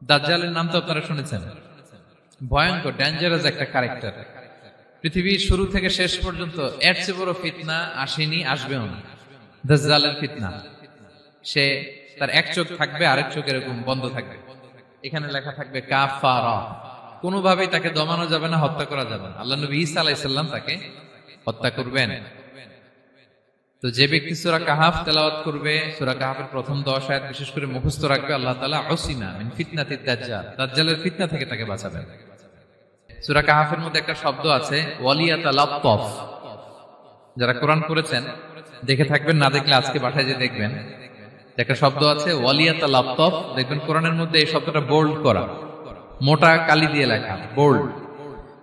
দাজ্জালের নাম তো আপনারা শুনেছেন। ভয়ঙ্কর ডেঞ্জারাস একটা ক্যারেক্টার। পৃথিবীর শুরু থেকে শেষ পর্যন্ত এর চেয়ে বড় ফিতনা আসেনি, আসবেও না। দাজ্জালের ফিতনা। সে তার এক চোখ থাকবে, আরেক চোখ এরকম বন্ধ থাকবে, এখানে লেখা থাকবে কাফারা। কোনোভাবেই তাকে দমানো যাবে না, হত্যা করা যাবে না। আল্লাহ নবী ঈসা আলাইহিস সালাম তাকে হত্যা করবেন। তো যে ব্যক্তি সূরা কাহাফ তেলাওয়াত করবে, সূরা কাহাফের প্রথম 10 আয়াত বিশেষ করে মুখস্থ রাখবে, আল্লাহ তাআলা উসিমা মিন ফিতনাতিদ দাজ্জাল, দাজ্জালের ফিতনা থেকে তাকে বাঁচাবেন। সূরা কাহাফের মধ্যে একটা শব্দ আছে ওয়ালিয়াতালাত্তাফ। যারা কোরআন পড়েছেন দেখে থাকবেন, না দেখলে আজকে বাসায় যে দেখবেন, একটা শব্দ আছে ওয়ালিয়াতালাত্তাফ। দেখবেন কোরআনের মধ্যে এই শব্দটা বোল্ড করা, মোটা কালি দিয়ে লেখা, bold.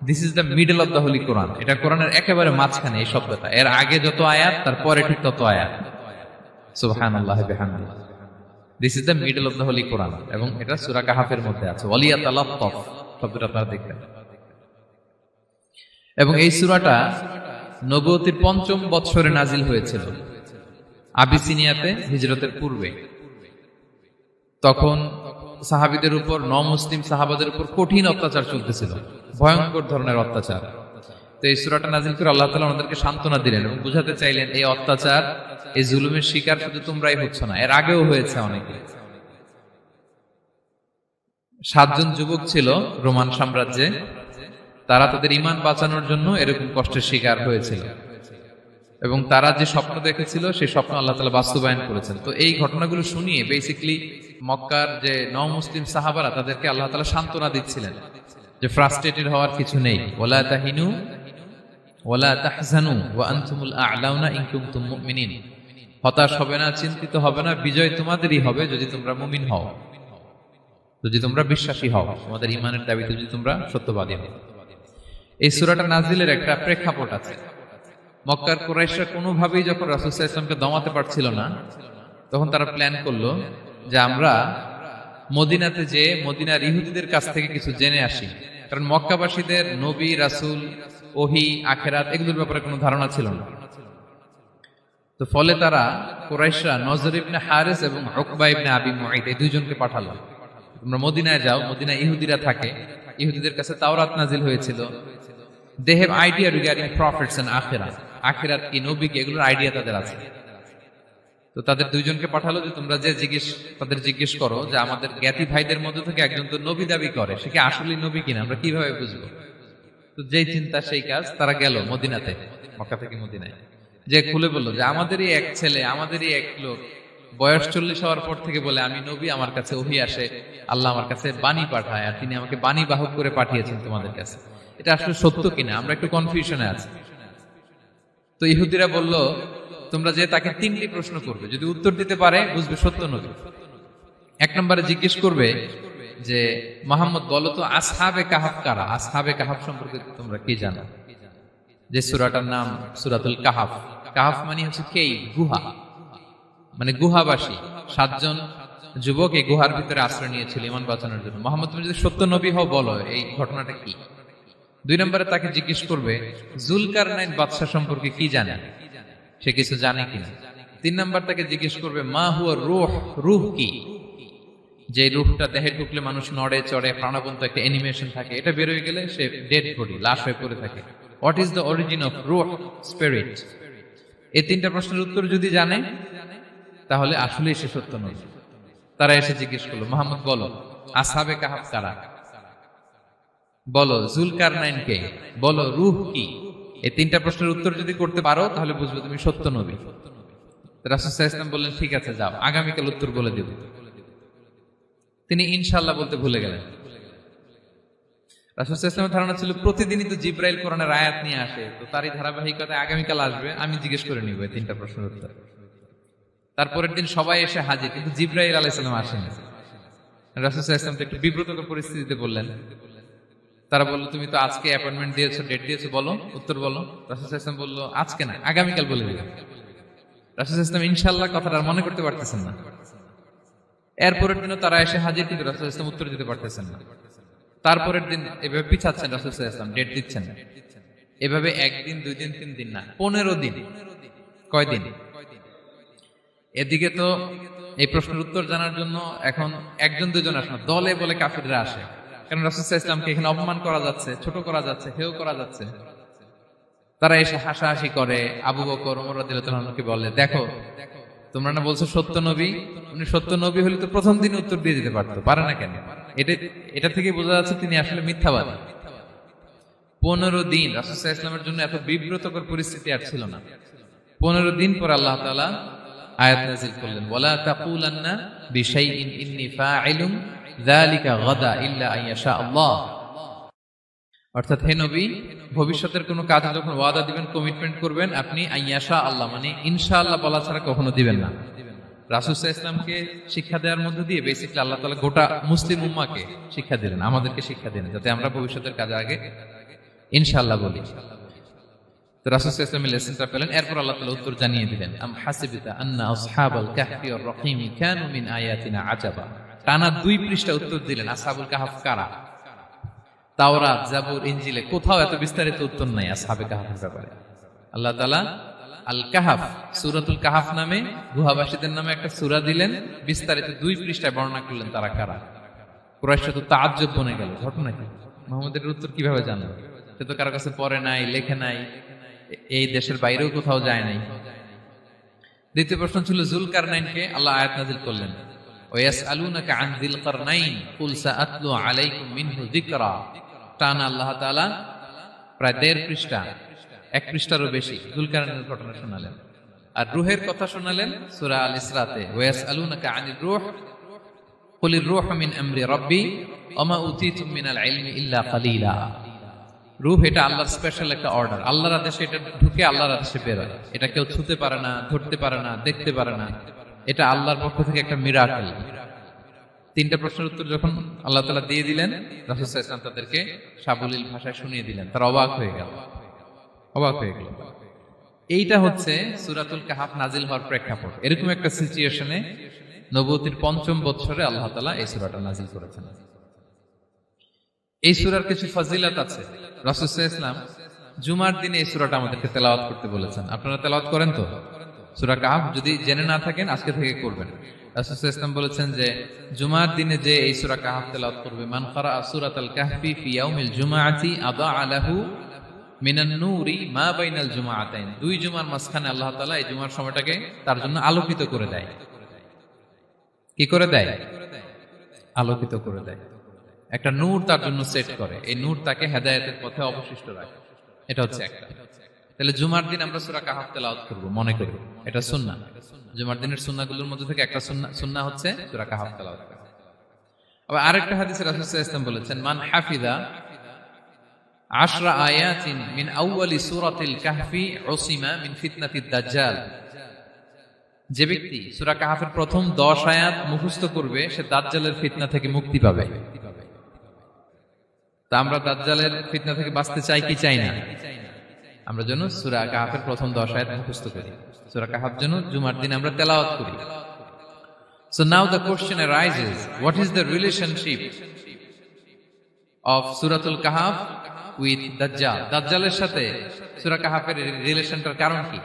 This is the middle of the holy Quran. এটা কোরআনের একেবারে মাঝখানে এই শব্দটা। এর আগে যত আয়াত, তারপরে ঠিক তত আয়াত। সুবহানাল্লাহি বিহামদিহি। This is the middle of the holy Quran, এবং এটা সূরা কাহাফের মধ্যে আছে ওয়ালিয়াতালাত্তাফ শব্দটা আপনারা দেখবেন। এবং এই সূরাটা নবুয়তির ৫ম বৎসরে নাজিল হয়েছিল, আবিসিনিয়াতে, হিজরতের পূর্বে। তখন সাহাবীদের উপর, মুসলিম সাহাবাদের উপর কঠিন অত্যাচার চলতেছিল, ভয়ঙ্কর ধরনের অত্যাচার। তো এই সূরাটা নাজিল করে আল্লাহ তাআলা আমাদেরকে সান্ত্বনা দিলেন এবং বুঝাতে চাইলেন এই অত্যাচার, এই জুলুমের শিকার শুধু তোমরাই হচ্ছ না, এর আগেও হয়েছে অনেকে। 7 জন যুবক ছিল রোমান সাম্রাজ্যে, তারা তাদের ঈমান বাঁচানোর জন্য এরকম কষ্টের শিকার হয়েছিল, এবং তারা যে স্বপ্ন দেখেছিল সেই স্বপ্ন আল্লাহ তাআলা বাস্তবায়ন করেছেন। তো এই ঘটনাগুলো শুনিয়ে বেসিক্যালি মক্কার যে মুসলিম সাহাবারা, তাদেরকে আল্লাহ তাআলা সান্ত্বনা দিচ্ছিলেন যে ফ্রাস্ট্রেটেড হওয়ার কিছু নেই। ওয়ালা তাহিনু ওয়ালা তাহজানু ওয়া আনতুমুল আ'লাউনা ইন কুনতুম মুমিনিন। হতাশ হবে না, চিন্তিত হবে না, বিজয় তোমাদেরই হবে যদি তোমরা মুমিন হও, যদি তোমরা বিশ্বাসী হও, তোমাদের ঈমানের দাবিতে যদি তোমরা সত্যবাদী হও। এই সূরাটা নাজিলের একটা প্রেক্ষাপট আছে। মক্কার কুরাইশরা কোনোভাবেই যখন রাসূল সাল্লাল্লাহু আলাইহি ওয়াসাল্লামকে দমাতে পারছিল না, তখন তারা প্ল্যান করলো যে আমরা মদিনাতে যে মদিনার ইহুদিদের কাছ থেকে কিছু জেনে আসি। কারণ মক্কাবাসীদের নবী, রাসূল, ওহী, আখিরাত এগুলোর ব্যাপারে কোনো ধারণা ছিল না। তো ফলে তারা কুরাইশরা নজর ইবনে হারিস এবং উকবা ইবনে আবি মুঈত এই দুইজনকে পাঠালো, তোমরা মদিনায় যাও, মদিনায় ইহুদিরা থাকে, ইহুদিদের কাছে তাওরাত নাজিল হয়েছিল। They have idea regarding prophets and আখিরাত, আখিরাত কি, নবী কি, এগুলোর আইডিয়া তাদের আছে। তো তাদের দুইজনকে পাঠালো যে তোমরা যে তাদের জিজ্ঞেস করো যে আমাদের জ্ঞাতি ভাইদের মধ্যে থেকে একজন তো নবী দাবি করে, সে কি আসলেই নবী কিনা, আমরা কিভাবে বুঝবো? তো যেই চিন্তা সেই কাজ, তারা গেল মদিনাতে, মক্কা থেকে মদিনায়, যে খুলে বললো যে আমাদেরই এক ছেলে, আমাদেরই এক লোক বয়স 40 হওয়ার পর থেকে বলে আমি নবী, আমার কাছে ওহী আসে, আল্লাহ আমার কাছে বাণী পাঠায়, আর তিনি আমাকে বাণী বাহক করে পাঠিয়েছেন তোমাদের কাছে। এটা আসলে সত্য কিনা, আমরা একটু কনফিউশনে আছি। তো ইহুদিরা বলল তোমরা যে তাকে 3টি প্রশ্ন করবে, যদি উত্তর দিতে পারে বুঝবে সত্য নবী। 1 নম্বরে জিজ্ঞেস করবে যে মুহাম্মদ বলো তো আসহাবে কাহাফ কারা, আসহাবে কাহাফ সম্পর্কে তোমরা কি জানো? যে সূরাটার নাম সূরাতুল কাহাফ। কাহাফ মানে হচ্ছে কেইভ, গুহা, মানে গুহাবাসী। 7 জন যুবক এই গুহার ভিতরে আশ্রয় নিয়েছিল ঈমান বাঁচানোর জন্য। মুহাম্মদ তুমি যদি সত্য নবী হও বলো এই ঘটনাটা কি। 2 নম্বরে তাকে জিজ্ঞেস করবে জুলকারনাইন বাদশা সম্পর্কে কি জানে, সে কিছু জানে কিনা। 3 নম্বর তাকে জিজ্ঞেস করবে মা হুয়া রূহ, রূহ কি, যে রূহটা দেহে ঢুকলে মানুষ নড়ে চড়ে, প্রাণবন্ত একটা অ্যানিমেশন থাকে, এটা বের হয়ে গেলে সে ডেড বডি, লাশ হয়ে পড়ে থাকে। What is the origin of রূহ, স্পিরিট। এই 3টা প্রশ্নের উত্তর যদি জানে তাহলে আসলেই সে সত্য নবী। তারা এসে জিজ্ঞেস করলো মুহাম্মদ বলো আসহাবে কাহাফ কারা, বলো জুলকারনাইন কে, বলো রূহ কি। এই 3টা প্রশ্নের উত্তর যদি করতে পারো তাহলে বুঝবে তুমি সত্য নবী। রাসূল সাল্লাল্লাহু আলাইহি ওয়াসাল্লাম বললেন ঠিক আছে যাও, আগামীকাল উত্তর বলে দেব। তিনি ইনশাআল্লাহ বলতে ভুলে গেলেন। রাসূল সাল্লাল্লাহু আলাইহি ওয়াসাল্লামের ধারণা ছিল প্রতিদিনই তো জিবরাইল কোরআনের আয়াত নিয়ে আসে, তো তারই ধারাবাহিকতায় আগামীকাল আসবে, আমি জিজ্ঞেস করে নিব এই 3টা প্রশ্নের উত্তর। তারপরের দিন সবাই এসে হাজির, কিন্তু জিবরাইল আলাইহিস সালাম আসেনি। রাসূল সাল্লাল্লাহু আলাইহি ওয়াসাল্লাম একটু বিব্রতকর পরিস্থিতিতে বললেন। তারা বললো তুমি তো আজকে অ্যাপয়েন্টমেন্ট দিয়েছো, ডেট দিয়েছো, বলো উত্তর বলো। রাসূল সাল্লাল্লাহু আলাইহি ওয়াসাল্লাম বলল আজকে না, আগামীকাল বলে দিলাম। রাসূল সাল্লাল্লাহু আলাইহি ওয়াসাল্লাম ইনশাআল্লাহ কথাটা আর মনে করতে পারতেছেন না। এরপরের দিনও তারা এসে হাজির, কিন্তু রাসূল সাল্লাল্লাহু আলাইহি ওয়াসাল্লাম উত্তর দিতে পারতেছেন না। তারপরের দিন এভাবে পিছাচ্ছেন, রাসূল সাল্লাল্লাহু আলাইহি ওয়াসাল্লাম ডেট দিচ্ছেন না। এভাবে 1 দিন 2 দিন 3 দিন না, 15 দিন। কয় দিন? এদিকে তো এই প্রশ্নের উত্তর জানার জন্য এখন একজন দুজন আসে না, দলে বলে কাফিররা আসে। কারণ রাসূল সাল্লাল্লাহু আলাইহি ওয়াসাল্লামকে এখানে অপমান করা যাচ্ছে, ছোট করা যাচ্ছে, হেয় করা যাচ্ছে। তারা এসে হাসাহাসি করে। আবু বকর, ওমর রাদিয়াল্লাহু আনহুকে বলে, দেখো তোমরা না বলছো সত্য নবী, উনি সত্য নবী হলে তো প্রথম দিন উত্তর দিয়ে দিতে পারতো, পারে না কেন? এটা থেকে বোঝা যাচ্ছে তিনি আসলে মিথ্যাবাদী। 15 দিন রাসূল সাল্লাল্লাহু আলাইহি ওয়াসাল্লামের জন্য এত বিব্রতকর পরিস্থিতি আর ছিল না। 15 দিন পর আল্লাহ তাআলা আয়াত নাযিল করলেন, ওয়ালা তাকুলান্না বিশাইইন ইন্নী ফাইলুন যালিকা গাদা ইল্লা আইয়াশা আল্লাহ। অর্থাৎ হে নবী, ভবিষ্যতের কোনো কাজে যখন ওয়াদা দিবেন, কমিটমেন্ট করবেন, আপনি আইয়াশা আল্লাহ মানে ইনশাআল্লাহ বলা ছাড়া কখনো দিবেন না। রাসূল সাল্লাল্লাহু আলাইহি ওয়াসাল্লামকে শিক্ষা দেওয়ার মধ্য দিয়ে বেসিক্যালি আল্লাহ তাআলা গোটা মুসলিম উম্মাহকে শিক্ষা দিলেন, আমাদেরকে শিক্ষা দিলেন, যাতে আমরা ভবিষ্যতের কাজে আগে ইনশাআল্লাহ বলি। তো রাসূল সাল্লাল্লাহু আলাইহি ওয়াসাল্লাম লেসনটা পেলেন। এরপর আল্লাহ তাআলা উত্তর জানিয়ে দিলেন, আম হাসিবিতা আন্না আসহাবাল কাহফি ওয়ার রহিম কানু মিন আয়াতিনা আজাবা। টানা 2 পৃষ্ঠা উত্তর দিলেন আসহাবুল কাহফ কারা। তাওরাত, জাবুর, ইনজিলে কোথাও এত বিস্তারিত উত্তর নাই আসহাবে কাহফের ব্যাপারে। আল্লাহ তাআলা আল কাহফ, সূরাতুল কাহফ নামে গুহাবাসীদের নামে একটা সূরা দিলেন, বিস্তারিত 2 পৃষ্ঠায় বর্ণনা করলেন তারা কারা। কুরাইশরা তো তাআজ্জুব বনে গেল, ঘটনা কি, মুহাম্মদের উত্তর কিভাবে জানলো? সে তো কারো কাছে পড়ে নাই, লেখে নাই, এই দেশের বাইরেও কোথাও যায় নাই। দ্বিতীয় প্রশ্ন ছিল যুলকারনাইনকে আল্লাহ আয়াত নাযিল করলেন, ওয়াসআলুনাকা আন যিলকারনাইন কুল সাআতলু আলাইকুম মিনহু যিকরা। টানা আল্লাহ তাআলা প্রায় 1.5 পৃষ্ঠা, 1 পৃষ্ঠারও বেশি যুলকারনাইনের ঘটনা শোনালেন। আর রূহের কথা শোনালেন সূরা আল ইসরাতে, ওয়াসআলুনাকা আনির রূহ কুলির রূহু মিন আমরি রাব্বি ওয়া মা উতীতুম মিনাল ইলমি ইল্লা কালিলা। রূহ এটা আল্লাহর স্পেশাল একটা অর্ডার, আল্লাহর আদেশে এটা ঢুকে আল্লাহর আদেশে বের হয়। এটা কেউ ছুঁতে পারে না, ধরতে পারে না, দেখতে পারে না। এটা আল্লাহর পক্ষ থেকে একটা মিরাকেল। 3টা প্রশ্নের উত্তর যখন আল্লাহ তাআলা দিয়ে দিলেন, রাসূল সাল্লাল্লাহু আলাইহি ওয়াসাল্লাম তাদেরকে সাবলীল ভাষায় শুনিয়ে দিলেন। তারা অবাক হয়ে গেল। এইটা হচ্ছে সূরাতুল কাহফ নাজিল হওয়ার প্রেক্ষাপট। এরকম একটা সিচুয়েশনে নবুয়তির 5ম বছরে আল্লাহ তাআলা এই সূরাটা নাজিল করেছেন। এই সূরার কিছু ফজিলত আছে। রাসূল সাল্লাল্লাহু আলাইহি ওয়াসাল্লাম জুমার দিনে এই সূরাটা আমাদেরকে তেলাওয়াত করতে বলেছেন। আপনারা তেলাওয়াত করেন তো? সূরা কাহফ যদি জেনে না থাকেন আজকে থেকে করবেন। রাসূল সাল্লাল্লাহু আলাইহি ওয়াসাল্লাম বলেছেন যে জুমার দিনে যে এই সূরা কাহফ তেলাওয়াত করবে, মান ক্বারা সূরাতাল কাহফি ফি ইয়াউমিল জুমআতি আদাআ লাহু মিনান নূরি মা বাইনাল জুমআতাইন। 2 জুমার মাঝখানে আল্লাহ তাআলা এই জুমার সময়টাকে তার জন্য আলোকিত করে দেয়। কি করে দেয়? আলোকিত করে দেয়। একটা নূর তার জন্য সেট করে, এই নূর তাকে হেদায়েতের পথে অবশিষ্ট রাখে। এটা হচ্ছে একটা। তাহলে জুমার দিন আমরা সূরা কাহফ তেলাওয়াত করব, মনে করি এটা সুন্নাহ। জুমার দিনের সুন্নাহগুলোর মধ্যে থেকে একটা সুন্নাহ হচ্ছে সূরা কাহফ তেলাওয়াত করা। আবার আরেকটা হাদিসে রাসূল সাল্লাল্লাহু আলাইহি ওয়াসাল্লাম বলেছেন, মান হাফিযা 10 আয়াতিন মিন আউয়ালি সূরাতিল কাহফি উসিমা মিন ফিতনাতিদ দাজ্জাল। যে ব্যক্তি সূরা কাহফের প্রথম 10 আয়াত মুখস্থ করবে সে দাজ্জালের ফিতনা থেকে মুক্তি পাবে। তা আমরা দাজ্জালের ফিতনা থেকে বাঁচতে চাই কি চাই না? আমরা যেন সূরা কাহফের প্রথম 10 আয়াত মুখস্থ করি, সূরা কাহফ যেন জুমার দিন আমরা তেলাওয়াত করি। So now the question arises, what is the relationship of Suratul Kahf with Dajjal? দাজ্জালের সাথে সূরা কাহফের রিলেশনটার কারণ কি?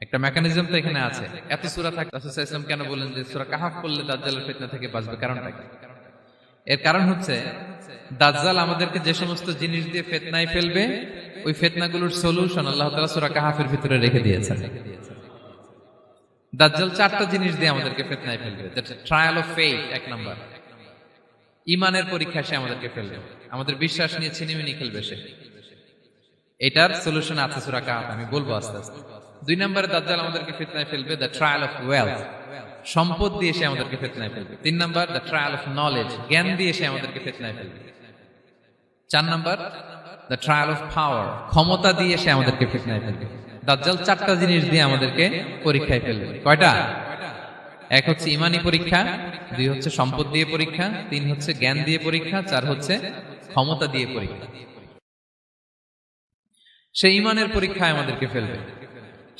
একটা মেকানিজম তো এখানে আছে। এত সূরা থাকে, রাসূল সাল্লাল্লাহু আলাইহি ওয়াসাল্লাম কেন বলেন যে সূরা কাহফ পড়লে দাজ্জালের ফিতনা থেকে বাঁচবে? কারণটা কি? এর কারণ হচ্ছে দাজ্জাল আমাদেরকে যে সমস্ত জিনিস দিয়ে ফিতনায় ফেলবে, ওই ফিতনাগুলোর সলিউশন আল্লাহ তাআলা সূরা কাহফের ভিতরে রেখে দিয়েছেন। দাজ্জাল 4টা জিনিস দিয়ে আমাদেরকে ফিতনায় ফেলবে। That's trial of faith, 1 number. ঈমানের পরীক্ষা সে আমাদেরকে ফেলবে, আমাদের বিশ্বাস নিয়ে ছিনিমিনি খেলবে সে। এটার সলিউশন আছে সূরা কাহফ, আমি বলবো আস্তে আস্তে। 2 নম্বরে দাজ্জাল আমাদেরকে ফিতনায় ফেলবে, দ্য ট্রায়াল অফ ওয়েলথ, সম্পদ দিয়ে সে আমাদেরকে ফিতনায় ফেলবে। 3 number the trial of knowledge, জ্ঞান দিয়ে সে আমাদেরকে ফিতনায় ফেলবে। 4 number the trial of power, ক্ষমতা দিয়ে সে আমাদেরকে ফিতনায় ফেলবে। দাজ্জাল 4টা জিনিস দিয়ে আমাদেরকে পরীক্ষায় ফেলবে। কয়টা? 1 হচ্ছে ঈমানি পরীক্ষা, 2 হচ্ছে সম্পদ দিয়ে পরীক্ষা, 3 হচ্ছে জ্ঞান দিয়ে পরীক্ষা, 4 হচ্ছে ক্ষমতা দিয়ে পরীক্ষা। সে ঈমানের পরীক্ষায় আমাদেরকে ফেলবে।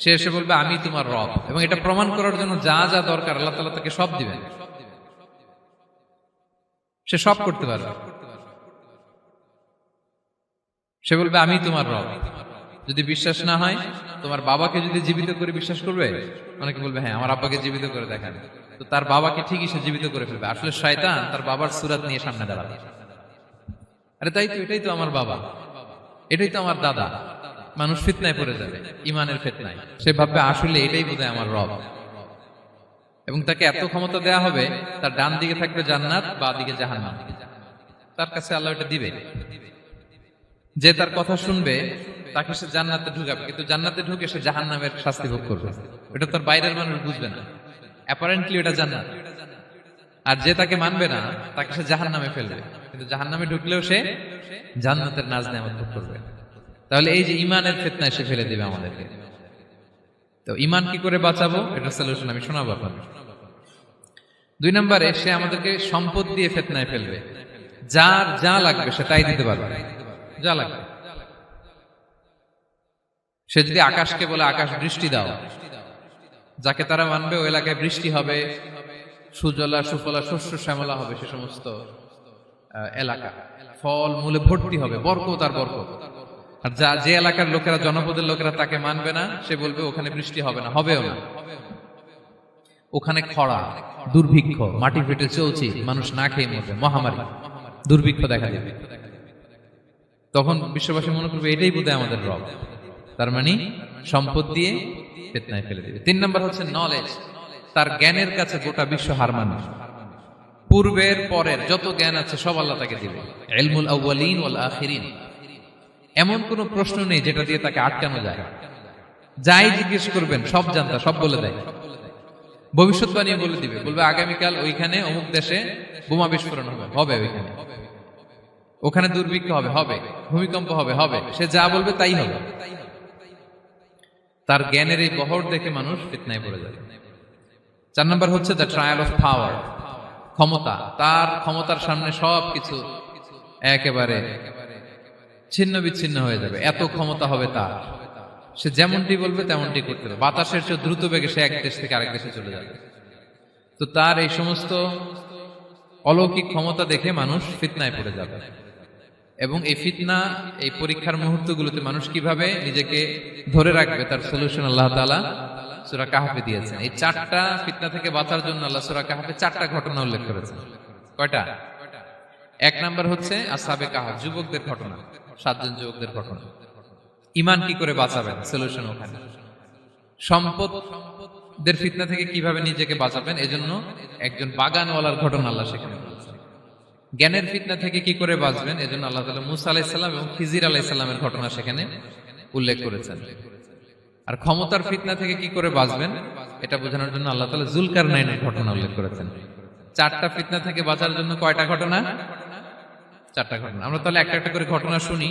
সে এসে বলবে আমি তোমার রব, এবং এটা প্রমাণ করার জন্য যা যা দরকার আল্লাহ তাআলা তাকে সব দিবেন। সে সব করতে পারবে। সে বলবে আমি তোমার রব। যদি বিশ্বাস না হয়, তোমার বাবাকে যদি জীবিত করে বিশ্বাস করবে? অনেকে বলবে হ্যাঁ আমার আব্বাকে জীবিত করে দেখান। তো তার বাবাকে ঠিকই সে জীবিত করে ফেলবে। আসলে শয়তান তার বাবার সুরাত নিয়ে সামনে দাঁড়াবে। আরে তাই তো, এটাই তো আমার বাবা, এটাই তো আমার দাদা। মানুষ ফিতনায় পড়ে যাবে, ইমানের ফিতনায়। সে ভাববে আসলে এটাই বোধহয় আমার রব। এবং তাকে এত ক্ষমতা দেয়া হবে, তার ডান দিকে থাকবে জান্নাত, বাঁ দিকে জাহান্নাম। তার কাছে আল্লাহ এটা দিবে। যে তার কথা শুনবে তাকে সে জান্নাতে ঢুকাবে, কিন্তু জান্নাতে ঢুকে সে জাহান্নামের শাস্তি ভোগ করবে। এটা তার বাইরের মানুষ বুঝবে না, অ্যাপারেন্টলি এটা জান্নাত। আর যে তাকে মানবে না তাকে সে জাহান্নামে ফেলবে, কিন্তু জাহান্নামে ঢুকলেও সে জান্নাতের নাজ নেয়ামত ভোগ করবে। তাহলে এই যে ইমানের ফিতনায় সে ফেলে দিবে আমাদেরকে। তো ইমান কি করে বাঁচাবো, এটা সলিউশন আমি শোনাবো আপনাদের। 2 নম্বরে, সে আমাদেরকে সম্পদ দিয়ে ফিতনায় ফেলবে। যার যা লাগবে সে তাই দিতে পারবে, যা লাগবে। সে যদি আকাশকে বলে আকাশ বৃষ্টি দাও, যাকে তারা মানবে ওই এলাকায় বৃষ্টি হবে, সুজলা সুফলা শস্য শ্যামলা হবে সে সমস্ত এলাকা, ফল মূলে ভর্তি হবে, বরকত আর বরকত। আর যে এলাকার লোকেরা, জনপদের লোকেরা তাকে মানবে না, সে বলবে ওখানে বৃষ্টি হবে না, হবেও না। ওখানে খরা, দুর্ভিক্ষ, মাটি ফেটে চলছে, মানুষ না খেয়ে মরবে, মহামারী, দুর্ভিক্ষ দেখা দেবে। তখন বিশ্ববাসী মনে করবে এটাই বোধহয় আমাদের রব। তার মানে সম্পদ দিয়ে ফিতনায় ফেলে দিবে। 3 নম্বর হচ্ছে নলেজ। তার জ্ঞানের কাছে গোটা বিশ্ব হার মানবে। পূর্বের পরের যত জ্ঞান আছে সব আল্লাহ তাকে দিবে। ইলমুল আউয়ালিন ওয়াল আখিরিন। এমন কোন প্রশ্ন নেই যেটা দিয়ে তাকে আটকানো যায়। যাই জিজ্ঞেস করবেন সব জানতা, সব বলে দেয়। ভবিষ্যৎবাণী বলে দিবে, বলবে আগামীকাল ওইখানে অমুক দেশে বোমা বিস্ফোরণ হবে, হবে ওইখানে, ওখানে দুর্ভিক্ষ হবে, হবে, ভূমিকম্প হবে, হবে। সে যা বলবে তাই হবে। তার জ্ঞানের এই বহর দেখে মানুষ ফিতনায় পড়ে যাবে। 4 নম্বর হচ্ছে দ্য ট্রায়াল অফ পাওয়ার, ক্ষমতা। তার ক্ষমতার সামনে সবকিছু একেবারে ছিন্ন বিচ্ছিন্ন হয়ে যাবে, এত ক্ষমতা হবে তার। সে যেমনটি বলবে তেমনটি করতে হবে। বাতাসের চেয়ে দ্রুত বেগে সে এক দেশ থেকে আরেক দেশে চলে যাবে। তো তার এই সমস্ত অলৌকিক ক্ষমতা দেখে মানুষ ফিতনায় পড়ে যাবে। এবং এই ফিতনা, এই পরীক্ষার মুহূর্তগুলোতে মানুষ কিভাবে নিজেকে ধরে রাখবে তার সলিউশন আল্লাহ তাআলা সূরা কাহফে দিয়েছেন। এই 4টা ফিতনা থেকে বাঁচার জন্য আল্লাহ সূরা কাহফে 4টা ঘটনা উল্লেখ করেছেন। কয়টা? 1 নাম্বার হচ্ছে আসহাবে কাহফ, যুবকদের ঘটনা, 7 জন যুবকদের ঘটনা। ঈমান কি করে বাঁচাবেন, সলিউশন ওখানে। সম্পদের ফিতনা থেকে কিভাবে নিজেকে বাঁচাবেন, এজন্য একজন বাগানওয়ালার ঘটনা আল্লাহ সেখানে বলেছেন। জ্ঞানের ফিতনা থেকে কি করে বাঁচবেন, এজন্য আল্লাহ তাআলা মুসা আলাইহিস সালাম এবং খিজির আলাইহিস সালামের ঘটনা সেখানে উল্লেখ করেছেন। আর ক্ষমতার ফিতনা থেকে কি করে বাঁচবেন এটা বোঝানোর জন্য আল্লাহ তাআলা যুলকারনাইনের ঘটনা উল্লেখ করেছেন। 4টা ফিতনা থেকে বাঁচার জন্য কয়টা ঘটনা? 4টা ঘটনা। আমরা তাহলে একটা একটা করে ঘটনা শুনি,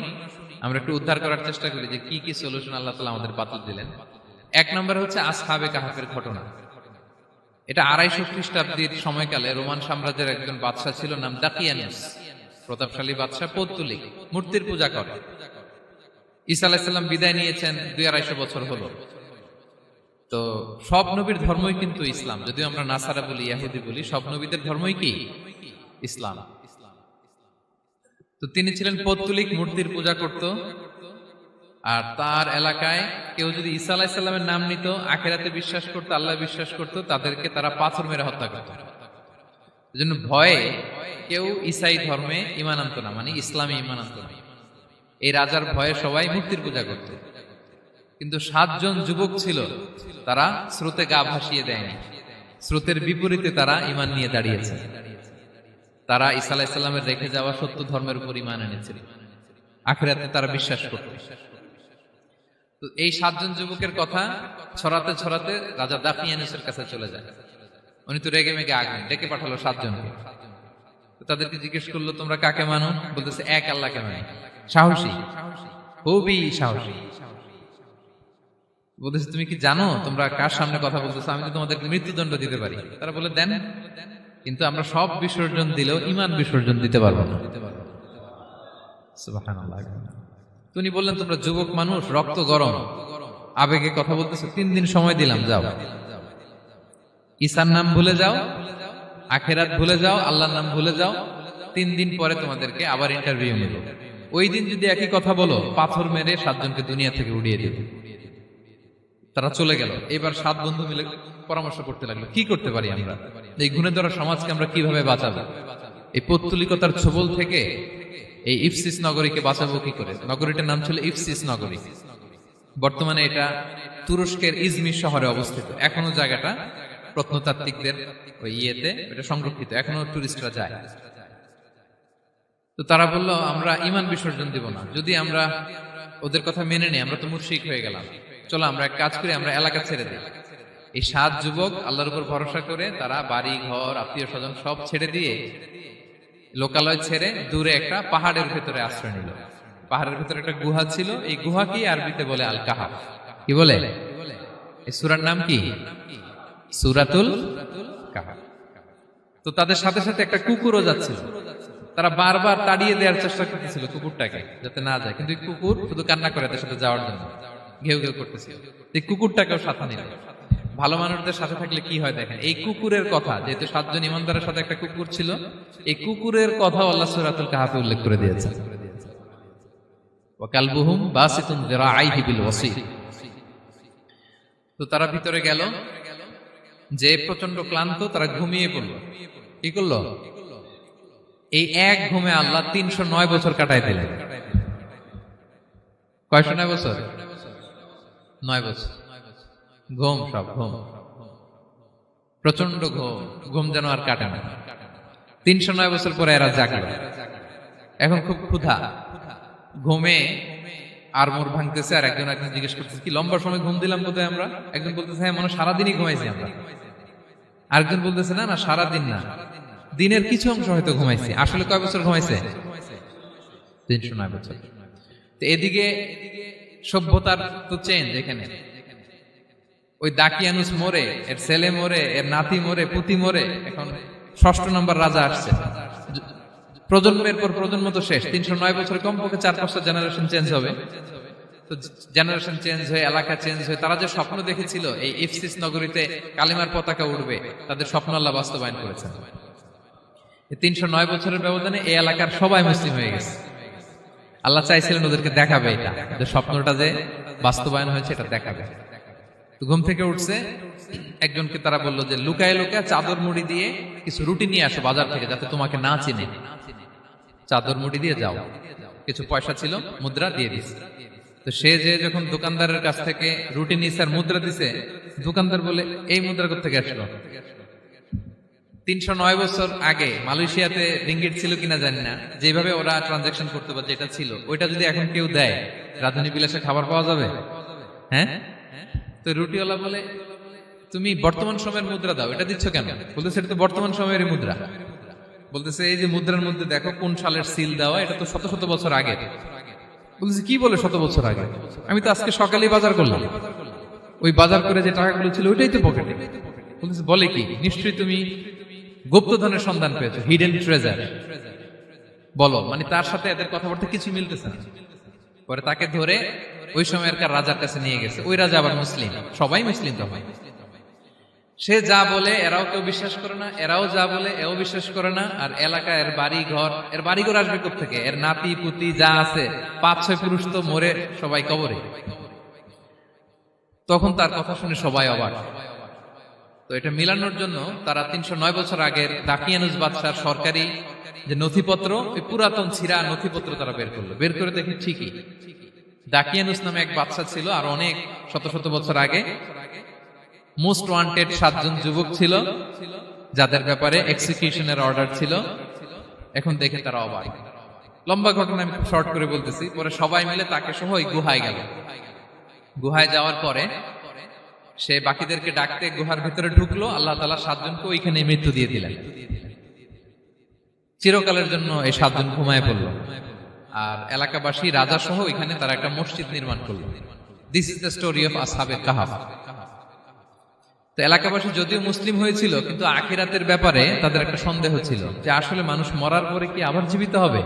আমরা একটু উদ্ধার করার চেষ্টা করি যে কি কি সলিউশন আল্লাহ তাআলা আমাদের বাতলে দিলেন। 1 নম্বর হচ্ছে আসহাবে কাহফের ঘটনা। এটা 250 খ্রিস্টাব্দের সময়কালে রোমান সাম্রাজ্যের একজন বাদশা ছিল, নাম দাকিয়ানুস। প্রতাপশালী বাদশা, পৌত্তলিক, মূর্তির পূজা করে। ঈসা আলাইহিস সালাম বিদায় নিয়েছেন, 200-250 বছর হলো। তো সব নবীর ধর্মই কিন্তু ইসলাম, যদিও আমরা নাসারা বলি, ইহুদি বলি, সব নবীদের ধর্মই কি ইসলাম। তো তিনি ছিলেন পৌত্তলিক, মূর্তির পূজা করত। আর তার এলাকায় কেউ যদি ঈসা আলাইহিস সালামের নাম নিত, আখিরাতে বিশ্বাস করত, আল্লাহ বিশ্বাস করত, তাদেরকে তারা পাথর মেরে হত্যা করত। এজন্য ভয়ে কেউ ঈসাই ধর্মে ঈমান আনতো না, মানে ইসলামে ঈমান আনতো না। এই রাজার ভয়ে সবাই মূর্তির পূজা করত। কিন্তু 7 জন যুবক ছিল, তারা স্রোতে গা ভাসিয়ে দেয়নি। স্রোতের বিপরীতে তারা ঈমান নিয়ে দাঁড়িয়েছে। তারা ঈসা আলাইহিস সালামের রেখে যাওয়া সত্য ধর্মের উপর ঈমান এনেছিল, আখিরাতে তারা বিশ্বাস করত। তো এই 7 জন যুবকের কথা ছড়াতে ছড়াতে রাজা দাকিয়ানুসের কাছে চলে যায়। উনি তো রেগে মেগে আগুন, ডেকে পাঠালো 7 জনকে। তো তাদেরকে জিজ্ঞেস করলো তোমরা কাকে মানো? বলতেছে এক আল্লাহকে মানি। সাহসী, খুবই সাহসী। বলতেছে তুমি কি জানো তোমরা কার সামনে কথা বলতেছো? আমি তো তোমাদেরকে মৃত্যুদণ্ড দিতে পারি। তারা বলে দেন, কিন্তু আমরা সব বিসর্জন দিলেও ঈমান বিসর্জন দিতে পারবো না। সুবহানাল্লাহ। তিনি বললেন তোমরা যুবক মানুষ, রক্ত গরম, আবেগে কথা বলতেছো, 3 দিন সময় দিলাম, যাও ঈসার নাম ভুলে যাও, আখিরাত ভুলে যাও, আল্লাহর নাম ভুলে যাও। 3 দিন পরে তোমাদেরকে আবার ইন্টারভিউ নেব। ওই দিন যদি একই কথা বলো, পাথর মেরে 7 জনকে দুনিয়া থেকে উড়িয়ে দেবে। তারা চলে গেল। এবার 7 বন্ধু মিলে পরামর্শ করতে লাগলো, কি করতে পারি আমরা, এই গুণে ধরা সমাজকে আমরা কিভাবে বাঁচাবো, এই পৌত্তলিকতার ছোবল থেকে এই ইফসিস নগরীকে বাঁচাবো কি করে। নগরীটার নাম ছিল ইফসিস নগরী। বর্তমানে এটা তুরস্কের ইজমির শহরে অবস্থিত। এখনো জায়গাটা প্রত্নতাত্ত্বিকদের ওই ইয়েতে এটা সংরক্ষিত, এখনো টুরিস্টরা যায়। তো তারা বলল, আমরা ঈমান বিসর্জন দিব না, যদি আমরা ওদের কথা মেনে নিই আমরা তো মুশরিক হয়ে গেলাম, চলো আমরা এক কাজ করি, আমরা এলাকা ছেড়ে দিই। এই 7 যুবক আল্লাহর উপর ভরসা করে তারা বাড়ি ঘর আত্মীয় স্বজন সব ছেড়ে দিয়ে, লোকালয় ছেড়ে দূরে একটা পাহাড়ের ভেতরে আশ্রয় নিল। পাহাড়ের ভেতরে একটা গুহা ছিল, এই গুহা কি আরবিতে বলে আল কাহাফ। কি বলে? এই সূরার নাম কি? সূরাতুল কাহাফ। তো তাদের সাথে সাথে একটা কুকুরও যাচ্ছিল। তারা বারবার তাড়িয়ে দেওয়ার চেষ্টা করতেছিল কুকুরটাকে, যাতে না যায়, কিন্তু কুকুর শুধু কান্না করে তাদের সাথে যাওয়ার জন্য ঘেউ ঘেউ করতেছিল। এই কুকুরটাকেও সাথে নিল। ভালো মানুষদের সাথে থাকলে কি হয় দেখেন, এই কুকুরের কথা, যেহেতু 7 জন ইমানদারের সাথে একটা কুকুর ছিল, এই কুকুরের কথা আল্লাহ সূরাতুল কাহাফে উল্লেখ করে দিয়েছেন। ওয়া কালবুহুম বাসিতুন যিরাআইহি বিল ওয়াসিল। তো তারা ভিতরে গেল, যে প্রচন্ড ক্লান্ত, তারা ঘুমিয়ে পড়ল। কি করলো? এই এক ঘুমে আল্লাহ 309 বছর কাটাই দিলেন। কয়শো 9 বছর? 9 বছর ঘুম, সব ঘুম, প্রচন্ড ঘুম, ঘুম যেন আর কাটে না। 309 বছর পরে এরা জাগলো। এখন খুব ক্ষুধা, ঘুমে আর মোর ভাঙতেছে। আর একজন জিজ্ঞেস করতেছে, কি লম্বা সময় ঘুম দিলাম বোধহয় আমরা? একজন বলতেছে, হ্যাঁ মনে সারাদিনই ঘুমাইছি আমরা। আরেকজন বলতেছে, না না সারাদিন না, দিনের কিছু অংশ হয়তো ঘুমাইছি। আসলে কয় বছর ঘুমাইছে? 309 বছর। তো এদিকে সভ্যতার তো চেঞ্জ। এখানে ওই দাকিয়ানুস মরে, এর ছেলে মরে, এর নাতি মরে, পুতি মরে, এখন 6ষ্ঠ নম্বর রাজা আসছে। প্রজন্মের পর প্রজন্ম তো শেষ। 309 বছরে কমপক্ষে 4-5টা জেনারেশন চেঞ্জ হবে। তো জেনারেশন চেঞ্জ হয়ে, এলাকা চেঞ্জ হয়ে, তারা যে স্বপ্ন দেখেছিল এই ইফসিস নগরীতে কালিমার পতাকা উঠবে, তাদের স্বপ্ন আল্লাহ বাস্তবায়ন করেছেন। 309 বছরের ব্যবধানে এই এলাকার সবাই মুসলিম হয়ে গেছে। আল্লাহ চাইছিলেন ওদেরকে দেখাবে এটা, যে স্বপ্নটা যে বাস্তবায়ন হয়েছে এটা দেখাবে। তো ঘুম থেকে উঠছে, একজনকে তারা বললো যে লুকায় লুকায় চাদর মুড়ি দিয়ে কিছু রুটি নিয়ে আসো বাজার থেকে, যাতে তোমাকে না চিনে। চাদর মুড়ি দিয়ে যাও। কিছু পয়সা ছিল, মুদ্রা দিয়ে দিছে। তো সে যে যখন দোকানদারের কাছ থেকে রুটি নিছে আর মুদ্রা দিছে, দোকানদার বলে, এই মুদ্রা কোত্থেকে আসলো? 309 বছর আগে মালয়েশিয়াতে রিঙ্গিট ছিল কিনা জানি না, যেভাবে ওরা ট্রানজাকশন করতে পারে, যেটা ছিল ওইটা যদি এখন কেউ দেয়, রাজধানী বিলাসে খাবার পাওয়া যাবে? হ্যাঁ। তো রুটিওয়ালা বলে, তুমি বর্তমান সময়ের মুদ্রা দাও, এটা দিচ্ছ কেন? বলতেছে, এটা তো বর্তমান সময়ের মুদ্রা। বলতেছে, এই যে মুদ্রার মধ্যে দেখো কোন সালের সিল দেওয়া, এটা তো শত শত বছর আগে। বলতেছে, কি বলে শত বছর আগে? আমি তো আজকে সকালেই বাজার করলাম, ওই বাজার করে যে টাকাগুলো ছিল ওইটাই তো পকেটে। বলতেছে, বলে কি? নিশ্চয়ই তুমি গুপ্তধনের সন্ধান পেয়েছো, হিডেন ট্রেজার। বলো। মানে তার সাথে এদের কথাবার্তা কিছু মিলতেছে না। পরে তাকে ধরে ওই সময়কার রাজার কাছে নিয়ে গেছে। ওই রাজা আবার মুসলিম, সবাই মুসলিম তখন। সে যা বলে এরাও কেউ বিশ্বাস করে না, এরাও যা বলে এও বিশ্বাস করে না। আর এলাকা, এর বাড়ি ঘর আসবে কোত্থেকে? এর নাতি পুতি যা আছে 5-6 পুরুষ তো মরে সবাই কবরে। তখন তার কথা শুনে সবাই অবাক। তো এটা মিলানোর জন্য তারা 309 বছর আগের দাকিয়ানুস বাদশার সরকারি যে নথিপত্র, ওই পুরাতন ছিঁড়া নথিপত্র তারা বের করলো। বের করে দেখে ঠিকই দাকিয়ানুস নামে এক বাদশা ছিল, আর অনেক শত শত বছর আগে মোস্ট ওয়ান্টেড 7 জন যুবক ছিল, যাদের ব্যাপারে এক্সিকিউশনের অর্ডার ছিল। এখন দেখে তারা অবাক। লম্বা ঘটনা আমি শর্ট করে বলতেছি। পরে সবাই মিলে তাকে সহ ওই গুহায় গেল। গুহায় যাওয়ার পরে সে বাকিদেরকে ডাকতে গুহার ভিতরে ঢুকলো। আল্লাহ তাআলা 7 জনকে ওইখানে মৃত্যু দিয়ে দিলেন। চিরকালের জন্য এই 7 জন ঘুমায় পড়লো। আর এলাকাবাসী, রাজা সহ এখানে তারা একটা মসজিদ নির্মাণ করলো। This is the story of আসহাবে কাহাফ। তো এলাকাবাসী যদিও মুসলিম হয়েছিল, কিন্তু আখিরাতের ব্যাপারে তাদের একটা সন্দেহ ছিল, যে আসলে মানুষ মরার পরে কি আবার জীবিত হবে?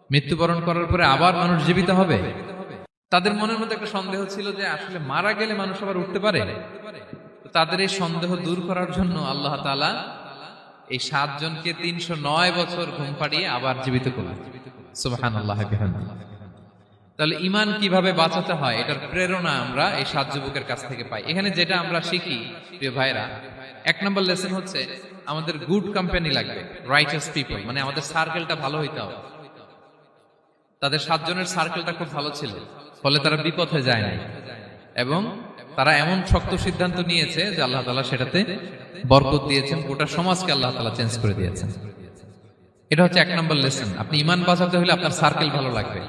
মৃত্যুবরণ করার পরে আবার মানুষ জীবিত হবে? তাদের মনের মধ্যে একটা সন্দেহ ছিল যে আসলে মারা গেলে মানুষ আবার উঠতে পারে। তাদের এই সন্দেহ দূর করার জন্য আল্লাহ তাআলা এই 7 জনকে 309 বছর ঘুম পাড়িয়ে আবার জীবিত করলেন। সুবহানাল্লাহ বিহামদিহি। তাহলে ঈমান কিভাবে বাঁচাতে হয় এটার প্রেরণা আমরা এই 7 যুবকের কাছ থেকে পাই। এখানে যেটা আমরা শিখি প্রিয় ভাইরা, 1 নম্বর লেসন হচ্ছে আমাদের গুড কোম্পানি লাগবে, রাইটাস পিপল, মানে আমাদের সার্কেলটা ভালো হইতে হবে। তাদের 7 জনের সার্কেলটা খুব ভালো ছিল, ফলে তারা বিপথে যায় নাই এবং তারা এমন শক্ত সিদ্ধান্ত নিয়েছে যে আল্লাহ তাআলা সেটাতে বরকত দিয়েছেন, গোটা সমাজকে আল্লাহ তাআলা চেঞ্জ করে দিয়েছেন। এটা হচ্ছে 1 নম্বর লেসন। আপনি ঈমান বাঁচাতে হলে আপনার সার্কেল ভালো লাগবে।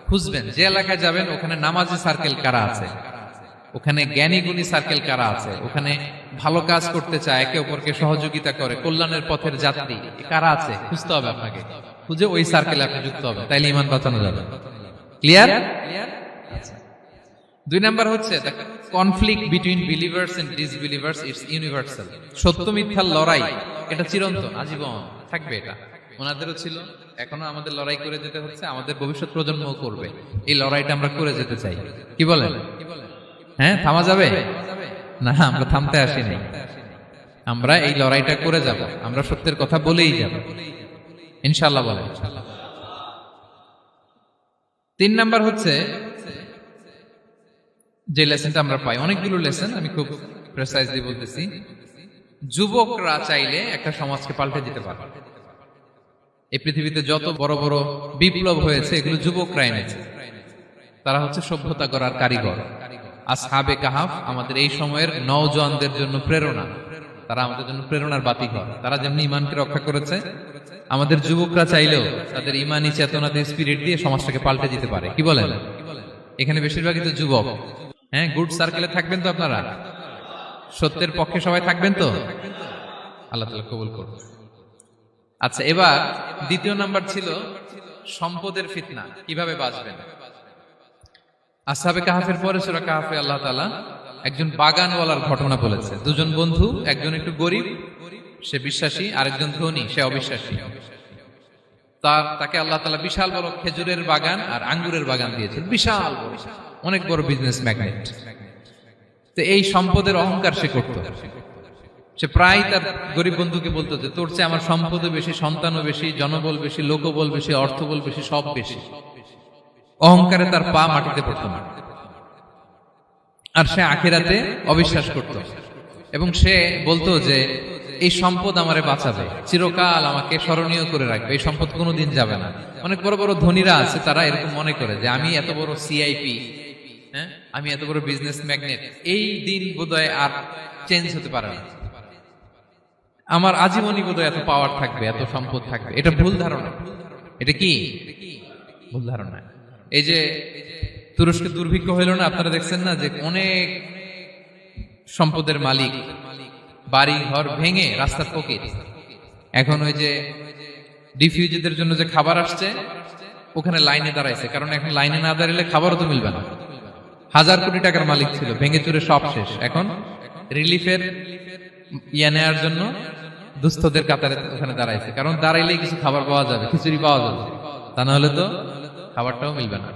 খুঁজবেন যে এলাকায় যাবেন ওখানে নামাজি সার্কেল কারা আছে, ওখানে জ্ঞানী গুণী সার্কেল কারা আছে, ওখানে ভালো কাজ করতে চায়, একে অপরকে সহযোগিতা করে, কল্যাণের পথের যাত্রী কারা আছে খুঁজতে হবে আপনাকে। খুঁজে ওই সার্কেলে আপনি যুক্ত হবে, তাইলে ঈমান বাঁচানো যাবে। ক্লিয়ার? 2 নাম্বার হচ্ছে conflict between believers and disbelievers it's universal. সত্য মিথ্যার লড়াই এটা চিরন্তন, আজীবন থাকবে। এটা ওনাদেরও ছিল, এখনো আমাদের লড়াই করে যেতে হচ্ছে, আমাদের ভবিষ্যৎ প্রজন্মও করবে। এই লড়াইটা আমরা করে যেতে চাই। কি বলেন? হ্যাঁ, থামা যাবে না? আমরা থামতে আসিনি, আমরা এই লড়াইটা করে যাব, আমরা সত্যের কথা বলেই যাব ইনশাআল্লাহ। বলেন। 3 নাম্বার হচ্ছে যে লেসনটা আমরা পাই, অনেকগুলো লেসন, আমি খুব প্রেসাইজলি বলতেছি। যুবকরা চাইলে একটা সমাজকে পাল্টে দিতে পারে। এই পৃথিবীতে যত বড় বড় বিপ্লব হয়েছে এগুলো যুবকরা এনেছে। তারা হচ্ছে সভ্যতা গড়ার কারিগর। আসহাবে কাহাফ আমাদের এই সময়ের নওজওয়ানদের জন্য প্রেরণা, তারা আমাদের জন্য প্রেরণার বাতিঘর। তারা যেমনি ঈমানকে রক্ষা করেছে, আমাদের যুবকরা চাইলেও তাদের ঈমানি চেতনাতে স্পিরিট দিয়ে সমাজটাকে পাল্টে দিতে পারে। কি বলেন? এখানে বেশিরভাগই তো যুবক। হ্যাঁ, গুড সার্কেলে থাকবেন তো আপনারা? সত্যের পক্ষে সবাই থাকবেন তো? আল্লাহ তাআলা কবুল করুন। আচ্ছা, এবার 2 নাম্বার ছিল সম্পদের ফিতনা, কিভাবে বাঁচবেন। আসহাবে কাহাফের পরে সূরা কাহাফে আল্লাহ তাআলা একজন বাগানওয়ালার ঘটনা বলেছে। 2 জন বন্ধু, একজন একটু গরিব, সে বিশ্বাসী, আরেকজন ধনী, সে অবিশ্বাসী। তাকে আল্লাহ তাআলা বিশাল বড় খেজুরের বাগান আর আঙ্গুরের বাগান দিয়েছেন, বিশাল বড়, অনেক বড় বিজনেস ম্যাগনেট। তো এই সম্পদের অহংকার সে করত। সে প্রায় তার গরিব বন্ধুকে বলতো যে তোর চেয়ে আমার সম্পদও বেশি, সন্তানও বেশি, জনবল বেশি, লোকবল বেশি, অর্থবল বেশি, সব বেশি। অহংকারে তার পা মাটিতে পড়তো না। আর সে আখিরাতে অবিশ্বাস করত এবং সে বলতো যে এই সম্পদ আমারে বাঁচাবে, চিরকাল আমাকে স্মরণীয় করে রাখবে, এই সম্পদ কোনোদিন যাবে না। অনেক বড় বড় ধনীরা আছে, তারা এরকম মনে করে যে আমি এত বড় সিআইপি, হ্যাঁ, আমি এত বড় বিজনেস ম্যাগনেট, এই দিন বোধহয় আর চেঞ্জ হতে পারে না, আমার আজীবনই বোধহয় এত পাওয়ার থাকবে, এত সম্পদ থাকবে। এটা ভুল ধারণা। এটা কি ভুল ধারণা? এই যে তুরস্কে দুর্ভিক্ষ হইল না, আপনারা দেখছেন না যে অনেক সম্পদের মালিক বাড়ি ঘর ভেঙে রাস্তার ফকির। এখন ওই যে ডিফিউজিদের জন্য যে খাবার আসছে ওখানে লাইনে দাঁড়াইছে, কারণ এখন লাইনে না দাঁড়ালে খাবারও তো মিলবে না। 1000 কোটি টাকার মালিক ছিল, ভেঙে চুরে সব শেষ। এখন রিলিফের নেওয়ার জন্য দুস্থদের কাতারে ওখানে দাঁড়াইছে, কারণ দাঁড়াইলেই কিছু খাবার পাওয়া যাবে, খিচুড়ি পাওয়া যাবে, তা না হলে তো খাবারটাও মিলবে না।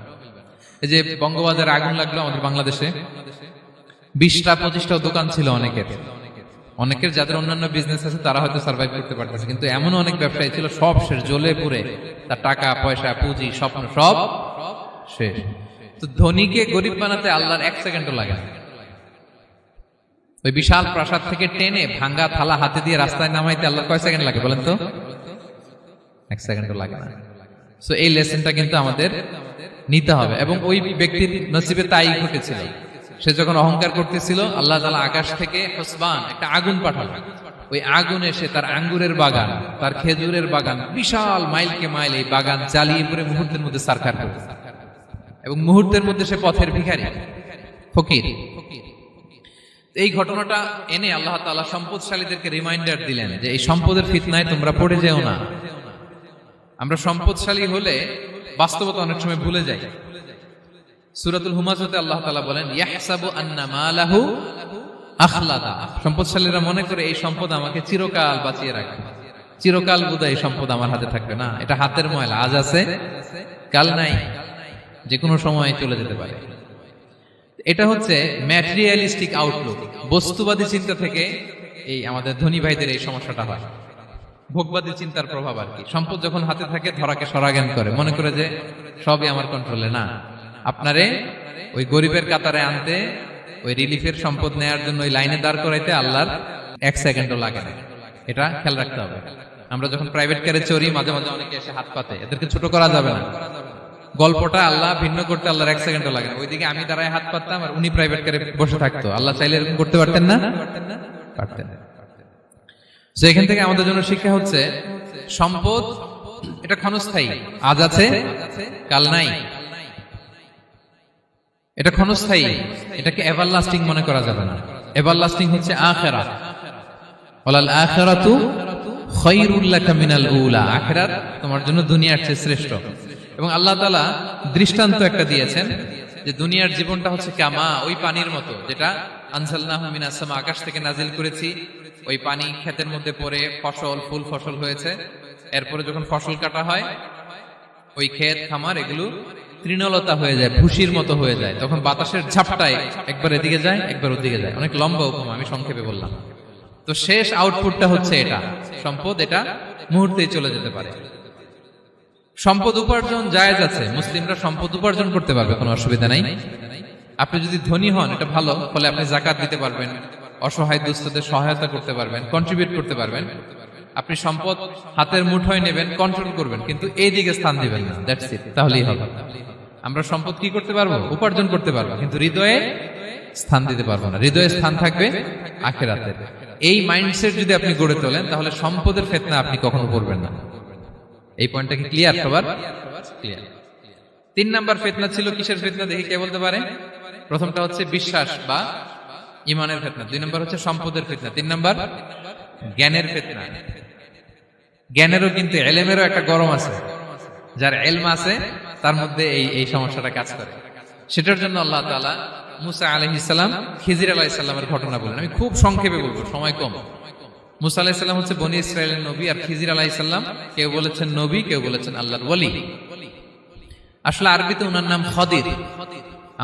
এই যে বঙ্গবাজারে আগুন লাগলো আমাদের বাংলাদেশে, 20টা-25টা দোকান ছিল অনেকের যাদের অন্যান্য বিজনেস আছে তারা হয়তো সার্ভাইভ করতে পারতেছে, কিন্তু এমন অনেক ব্যবসায়ী ছিল সব শেষ, জ্বলে পুড়ে, তার টাকা পয়সা পুঁজি স্বপ্ন সব শেষ। তো ধনীকে গরিব বানাতে আল্লাহর 1 সেকেন্ডও লাগে না। ওই বিশাল প্রাসাদ থেকে টেনে ভাঙ্গা থালা হাতে দিয়ে রাস্তায় নামাইতে আল্লাহর কয় সেকেন্ড লাগে বলেন তো? 1 সেকেন্ডও লাগে না। সো এই লেসনটা কিন্তু আমাদের নিতে হবে। এবং ওই ব্যক্তির নসিবে তাই ঘটেছিল। সে যখন অহংকার করতেছিল, আল্লাহ তাআলা আকাশ থেকে হুসবান একটা আগুন পাঠালো। ওই আগুন এসে তার আঙ্গুরের বাগান, তার খেজুরের বাগান, বিশাল মাইলকে মাইল এই বাগান জ্বালিয়ে পুরো মুহূর্তের মধ্যে সারখার করে, এবং মুহূর্তের মধ্যে সে পথের ভিখারি, ফকির। এই ঘটনাটা এনে আল্লাহ তাআলা সম্পদশালীদেরকে রিমাইন্ডার দিলেন যে এই সম্পদের ফিতনায় তোমরা পড়ে যেও না। আমরা সম্পদশালী হলে বাস্তবতা অনেক সময় ভুলে যাই। সূরাতুল হুমাজাতে আল্লাহ তাআলা বলেন ইয়াহসাবু আন্না মালাহু আখলাদা। সম্পদশালীরা মনে করে এই সম্পদ আমাকে চিরকাল বাঁচিয়ে রাখবে, চিরকাল বোধহয় এই সম্পদ আমার হাতে থাকবে। না, এটা হাতের ময়লা, আজ আছে কাল নাই, যে কোনো সময় চলে যেতে পারে। এটা হচ্ছে ম্যাটেরিয়ালিস্টিক আউটলুক, বস্তুবাদী চিন্তা থেকে এই আমাদের ধনী ভাইদের এই সমস্যাটা হয়। ভোগবাদী চিন্তার প্রভাব আর কি। সম্পদ যখন হাতে থাকে ধরাকে সরাজ্ঞান করে, মনে করে যে সবই আমার কন্ট্রোলে। না, আপনারে ওই গরিবের কাতারে আনতে, ওই রিলিফের সম্পদ নেয়ার জন্য ওই লাইনে দাঁড় করাইতে আল্লাহর 1 সেকেন্ডও লাগে না। এটা খেয়াল রাখতে হবে। আমরা যখন প্রাইভেট কারে চড়ি, মাঝে মাঝে অনেকে এসে হাত পাতে, এদেরকে ছোট করা যাবে না। গল্পটা আল্লাহ ভিন্ন করতে আল্লাহর 1 সেকেন্ডও লাগে না। ওইদিকে আমি দাঁড়ায় হাত পাততাম আর উনি প্রাইভেট কারে বসে থাকতো। আল্লাহ চাইলে এরকম করতে পারতেন না? পারতেন। তো এখান থেকে আমাদের জন্য শিক্ষা হচ্ছে, সম্পদ এটা ক্ষণস্থায়ী, আজ আছে কাল নাই। এটা ক্ষণস্থায়ী, এটাকে এভারলাস্টিং মনে করা যাবে না। এভারলাস্টিং হচ্ছে আখিরাত। ওয়ালাল আখিরাতু খায়রুল লাকা মিনাল উলা, আখিরাত তোমার জন্য দুনিয়ার চেয়ে শ্রেষ্ঠ। এবং আল্লাহ তাআলা দৃষ্টান্ত একটা দিয়েছেন যে দুনিয়ার জীবনটা হচ্ছে কামা, ওই পানির মতো, যেটা আনজালনাহু মিনাস সামা, আকাশ থেকে নাজিল করেছি। ওই পানি ক্ষেতের মধ্যে পড়ে ফসল, ফুল ফসল হয়েছে। এরপরে যখন ফসল কাটা হয়, ওই ক্ষেত খামার এগুলো তৃণলতা হয়ে যায়, ভুসির মতো হয়ে যায়। তখন বাতাসের ঝাপটায় একবার এদিকে যায়, একবার ওদিকে যায়। অনেক লম্বা উপমা, আমি সংক্ষেপে বললাম। তো শেষ আউটপুটটা হচ্ছে এটা, সম্পদ এটা মুহূর্তেই চলে যেতে পারে। সম্পদ উপার্জন জায়েজ আছে, মুসলিমরা সম্পদ উপার্জন করতে পারবে, কোনো অসুবিধা নাই। আপনি যদি ধনী হন এটা ভালো, ফলে আপনি যাকাত দিতে পারবেন, অসহায় দুস্থদের সহায়তা করতে পারবেন, কন্ট্রিবিউট করতে পারবেন। আপনি সম্পদ হাতের মুঠোয় নেবেন, কন্ট্রোল করবেন, কিন্তু এই দিকে স্থান দিবেন না। দ্যাটস ইট, তাহলেই হবে। আমরা সম্পদ কি করতে পারবো? উপার্জন করতে পারবো, কিন্তু হৃদয়ে স্থান দিতে পারবো না। হৃদয়ে স্থান থাকবে আখিরাতের। এই মাইন্ডসেট যদি আপনি গড়ে তোলেন, তাহলে সম্পদের ফিতনা আপনি কখনো পড়বেন না। এই পয়েন্টটা কি ক্লিয়ার সবার? ক্লিয়ার। 3 নাম্বার ফিতনা ছিল কিসের ফিতনা দেখি কে বলতে পারে? প্রথমটা হচ্ছে বিশ্বাস বা ঈমানের ফিতনা, 2 নাম্বার হচ্ছে সম্পদের ফিতনা, 3 নাম্বার জ্ঞানের ফিতনা। জ্ঞানেরও কিন্তু ইলমেরও একটা গরম আছে। যার ইলম আছে তার মধ্যে এই সমস্যাটা কাজ করে। সেটার জন্য আল্লাহ তাআলা মুসা আলাইহিস সালাম, খিজির আলাইহিস সালামের ঘটনা বলেন। আমি খুব সংক্ষেপে বলবো, সময় কম। মুসা আলাইহিস সালাম হচ্ছে বনি ইসরাইলের নবী, আর খিজির আলাইহিস সালাম কেউ বলেছেন নবী, কেউ বলেছেন আল্লাহর ওলি। আসলে আরবিতে ওনার নাম খদির,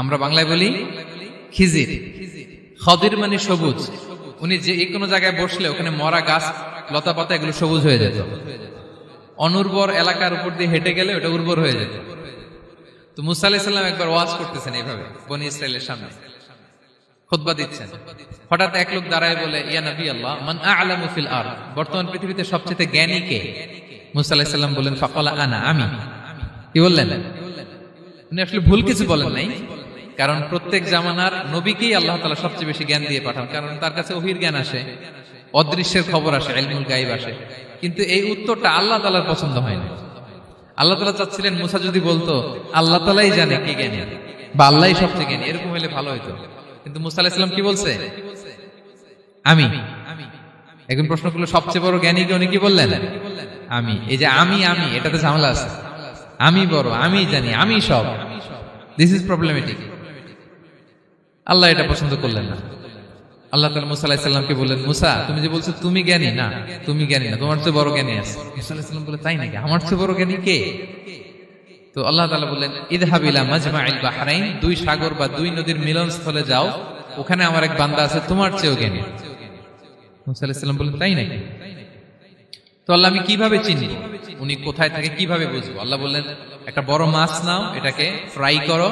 আমরা বাংলায় বলি খিজির। খদির মানে সবুজ। উনি যে কোনো জায়গায় বসলে ওখানে মরা গাছ, লতা পাতা এগুলো সবুজ হয়ে যেত। অনুর্বর এলাকার উপর দিয়ে হেঁটে গেলে ওটা উর্বর হয়ে যেত। তো মুসা আলাইহিস সালাম একবার ওয়াজ করতেছেন এইভাবে বনি ইসরাইলের সামনে, খুতবা দিচ্ছেন। হঠাৎ এক লোক দাঁড়ায় বলে, ইয়া নবী আল্লাহ, মান আ'লামু ফিল আরদ, বর্তমান পৃথিবীতে সবচেয়ে জ্ঞানী কে? মুসা আলাইহিস সালাম বলেন, ফাকালা আনা, আমি। কি বললেন? উনি আসলে ভুল কিছু বলেন নাই, কারণ প্রত্যেক জামানার নবীকেই আল্লাহ তাআলা সবচেয়ে বেশি জ্ঞান দিয়ে পাঠান, কারণ তার কাছে ওহীর জ্ঞান আসে, অদৃশ্যের খবর আসে, ইলমুল গায়ব আসে। কিন্তু এই উত্তরটা আল্লাহ তাআলার পছন্দ হয় না। আল্লাহ তাআলা চাচ্ছিলেন মুসা যদি বলতো আল্লাহ তাআলাই জানে কে জ্ঞানী বা আল্লাহই সবচেয়ে জ্ঞানী, এরকম হলে ভালো হতো। কিন্তু মুসা আলাইহিস সালাম কি বলছে? আমি। এখন প্রশ্ন করলো সবচেয়ে বড় জ্ঞানী কে? উনি কি বললেন? আমি। এই যে আমি এটাতে ঝামেলা আছে। আমি বড়, আমি জানি, আমি সব, দিস ইজ প্রবলেমেটিক। আল্লাহ এটা পছন্দ করলেন না। আল্লাহ তাআলা মুসা আলাইহিস সালামকে বললেন, মুসা তুমি যে বলছো তুমি জ্ঞানী, না তুমি জ্ঞানী না, তোমার চেয়ে বড় জ্ঞানী আছে। মুসা আলাইহিস সালাম বলে, তাই নাকি? আমার চেয়ে বড় জ্ঞানী কে? তো আল্লাহ তাআলা বললেন, ইযহাব ইলা মাজমাইল বাহরাইন, 2 সাগর বা 2 নদীর মিলনস্থলে যাও, ওখানে আমার এক বান্দা আছে তোমার চেয়েও জ্ঞানী। মুসা আলাইহিস সালাম বললেন, তাই নাকি? তো আল্লাহ, আমি কিভাবে চিনি উনি কোথায় থাকে, কিভাবে বুঝবো? আল্লাহ বললেন, একটা বড় মাছ নাও, এটাকে ফ্রাই করো,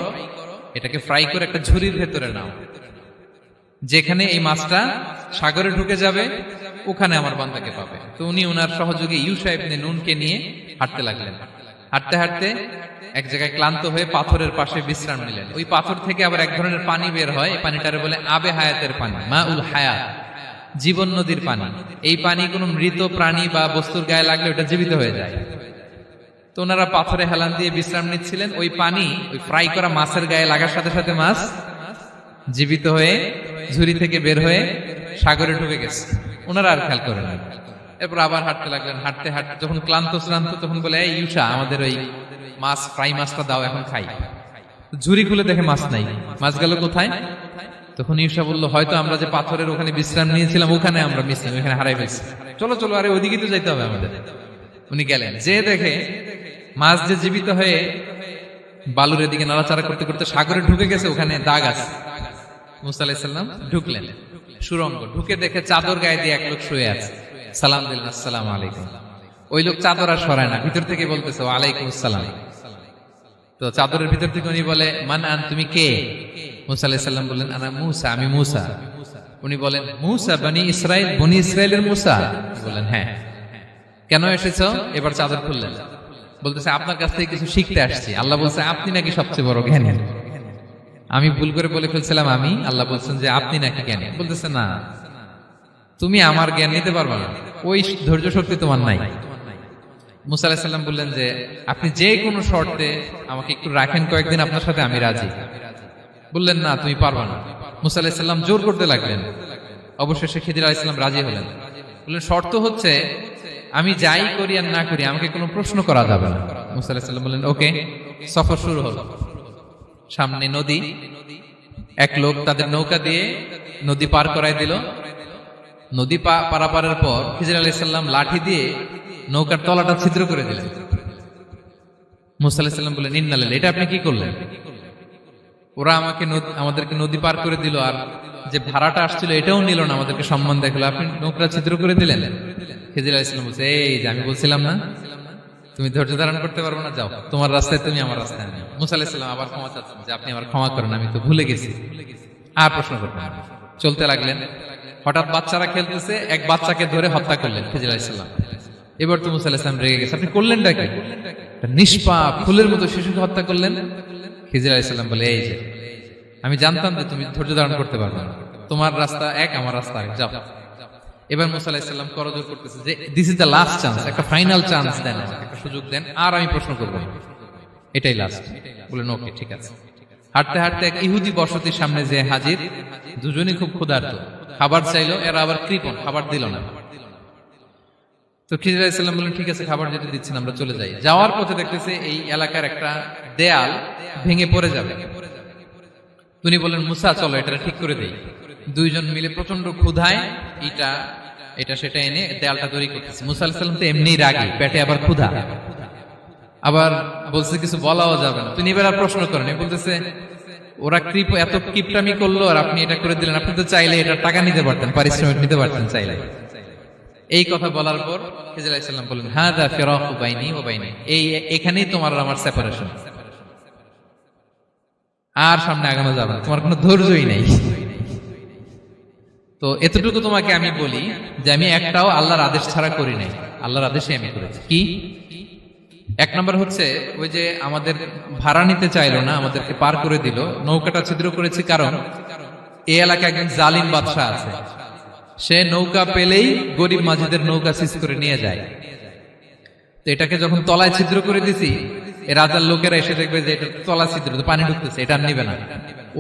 এটাকে ফ্রাই করে একটা ঝুড়ির ভেতরে নাও, যেখানে এই মাছটা সাগরে ঢুকে যাবে ওখানে আমার বান্দাকে পাবে। তো উনি ওনার সহযোগী ইউশা ইবনে নুনকে নিয়ে হাঁটতে লাগলেন। হাঁটতে হাঁটতে এক জায়গায় ক্লান্ত হয়ে পাথরের পাশে বিশ্রাম নিলেন। ওই পাথর থেকে আবার এক ধরনের পানি বের হয়, এই পানিটারে বলে আবে হায়াতের পানি, মাউল হায়াত, জীবন নদীর পানি। এই পানি কোনো মৃত প্রাণী বা বস্তুর গায়ে লাগলে ওটা জীবিত হয়ে যায়। তো ওনারা পাথরে হেলান দিয়ে বিশ্রাম নিচ্ছিলেন। ওই পানি ওই ফ্রাই করা মাছের গায়ে লাগার সাথে সাথে মাছ জীবিত হয়ে ঝুড়ি থেকে বের হয়ে সাগরে ঢুকে গেছে। ওনারা আর খেয়াল করেন না। এরপর আবার হাঁটতে লাগলেন। হাঁটতে হাঁটতে যখন ক্লান্ত শ্রান্ত, তখন বলে, এই ইউশা, আমাদের ওই মাছ, ফ্রাই মাছটা দাও, এখন খাই। ঝুড়ি খুলে দেখে মাছ নাই। মাছ গেল কোথায়? তখন ইউশা বললো, হয়তো আমরা যে পাথরের ওখানে বিশ্রাম নিয়েছিলাম ওখানে আমরা মিসিং, ওখানে হারাই ফেলছি। চলো চলো, আরে ওইদিকে তো যাইতে হবে আমাদের। উনি গেলেন, যে দেখে মাছ যে জীবিত হয়ে বালুর দিকে নাড়াচাড়া করতে করতে সাগরে ঢুকে গেছে, ওখানে দাগ আছে। মুসা আলাইহিস সালাম ঢুকলেন সুরঙ্গ, ঢুকে দেখে চাদর গায়ে দিয়ে এক লোক শুয়ে আছে। সালাম দিলেন, আসসালামু আলাইকুম। ওই লোক চাদর আর সরায় না, ভিতর থেকে বলতেছে ওয়ালাইকুম আসসালাম। তো চাদরের ভিতর থেকে উনি বলে মান আন, তুমি কে? মুসা আলাইহিস সালাম বললেন আনা মুসা, আমি মুসা। উনি বলেন মুসা বনি ইসরাইল, বনি ইসরাইলের মুসা? বললেন হ্যাঁ। কেন এসেছো? এবার চাদর খুললেন, বলতেছে আপনার কাছ থেকে কিছু শিখতে আসছি। আল্লাহ বলছে আপনি নাকি সবচেয়ে বড় জ্ঞানী। আমি ভুল করে বলে ফেলছিলাম আমি, আল্লাহ বলছেন যে আপনি নাকি জ্ঞানী। বলতেছে না, তুমি আমার জ্ঞান নিতে পারবে না, ওই ধৈর্য শক্তি তোমার নাই। মুসা আলাইহিস সালাম বললেন যে আপনি যে কোনো শর্তে আমাকে একটু রাখেন কয়েকদিন আপনার সাথে, আমি রাজি। বললেন না তুমি পারবে না। মুসা আলাইহিস সালাম জোর করতে লাগলেন, অবশেষে খিদির আলাইহিস সালাম রাজি হলেন। বললেন শর্ত হচ্ছে আমি যাই করি আর না করি আমাকে কোনো প্রশ্ন করা যাবে না। মুসা আলাইহিস সালাম বললেন ওকে। সফর শুরু হলো। সামনে নদী, এক লোক তাদের নৌকা দিয়ে নদী পার করায় দিল। নদী পারাপারের পর খিজির আলাইহিস সালাম লাঠি দিয়ে নৌকার তলাটা ছিদ্র করে দিলেন। মুসা আলাইহিস সালাম বললেন ইন্না লিল্লাহি, এটা আপনি কি করলেন? ওরা আমাদেরকে নদী পার করে দিল, আর যে ভাড়াটা আসছিল এটাও নিল না, আমাদেরকে সম্মান দেখালো, আপনি নৌকা ছিদ্র করে দিলেন। খিজির আলাইহিস সালাম বলছে এই যে আমি বলছিলাম না তুমি ধৈর্য ধারণ করতে পারবে না, যাও তোমার রাস্তায় তুমি, আমার রাস্তায় আমি। মুসা আলাইহিস সালাম আবার ক্ষমা চাচ্ছেন যে আপনি আমার ক্ষমা করেন, আমি তো ভুলে গেছি, আর প্রশ্ন করবেন না। চলতে লাগলেন। হঠাৎ বাচ্চারা খেলতেছে, এক বাচ্চাকে ধরে হত্যা করলেন খিজির আলাইহিস সালাম। এবার তো মুসা আলাইহিস সালাম রেগে গেছে, আপনি করলেনটা কি? নিষ্পাপ ফুলের মতো শিশুকে হত্যা করলেন। খিজির আলাইহিস সালাম বলে এই যে আমি জানতাম যে তুমি ধৈর্য ধারণ করতে পারবে না, তোমার রাস্তা এক, আমার রাস্তা এক, যাও। এবার মুসা আলাইহিস সালাম করজোর করতেছে যে this is the last chance, একটা ফাইনাল চান্স দেন, একটা সুযোগ দেন, আর আমি প্রশ্ন করবো না, এটাই লাস্ট। বলেন ওকে ঠিক আছে। হাঁটতে হাঁটতে এক ইহুদি বসতির সামনে যে হাজির, দুজনই খুব ক্ষুধার্ত, খাবার চাইলো, এরা আবার কৃপণ, খাবার দিল না। তো খিজির আলাইহিস সালাম বললেন ঠিক আছে, খাবার যেটা দিচ্ছেন আমরা চলে যাই। যাওয়ার পথে দেখতেছে এই এলাকার একটা দেয়াল ভেঙে পড়ে যাবে। তিনি বললেন মুসা চলো এটা ঠিক করে দেই। দুইজন মিলে প্রচন্ড ক্ষুধায় এটা সেটা এনে দেয়ালটা তৈরি করতেছে। মুসা আলাইহিস সালাম তো এমনি রাগী, পেটে আবার ক্ষুধা, আবার বলছে কিছু বলাও যাবে না। তিনি এবার প্রশ্ন করেন, বলতেছে ওরা এত কিপটামি করলো আর আপনি এটা করে দিলেন, আপনি তো চাইলে এটা টাকা নিতে পারতেন, পারিশ্রমিক নিতে পারতেন চাইলে। এই কথা বলার পর খিজির আলাইহিস সালাম বললেন হাযা ফিরাকু বাইনি ওয়া বাইনি, এখানেই তোমার আর আমার সেপারেশন, আর সামনে আগানো যাবে না, তোমার কোনো ধৈর্যই নেই। তো এতটুকু তোমাকে আমি বলি যে আমি একটাও আল্লাহর আদেশ ছাড়া করি নাই, আল্লাহর আদেশে আমি করেছি। কি? এক নম্বর হচ্ছে ওই যে আমাদের ভাড়া নিতে চাইলো না, আমাদেরকে পার করে দিল, নৌকাটা ছিদ্র করেছি কারণ এই এলাকায় একজন জালিম বাদশাহ আছে, সে নৌকা পেলেই গরিব মাঝিদের নৌকা সিজ করে নিয়ে যায়। তো এটাকে যখন তলায় ছিদ্র করে দিছি, রাজার লোকেরা এসে দেখবে যে এটা তলা ছিদ্র, পানি ঢুকতেছে, এটা নিবে না,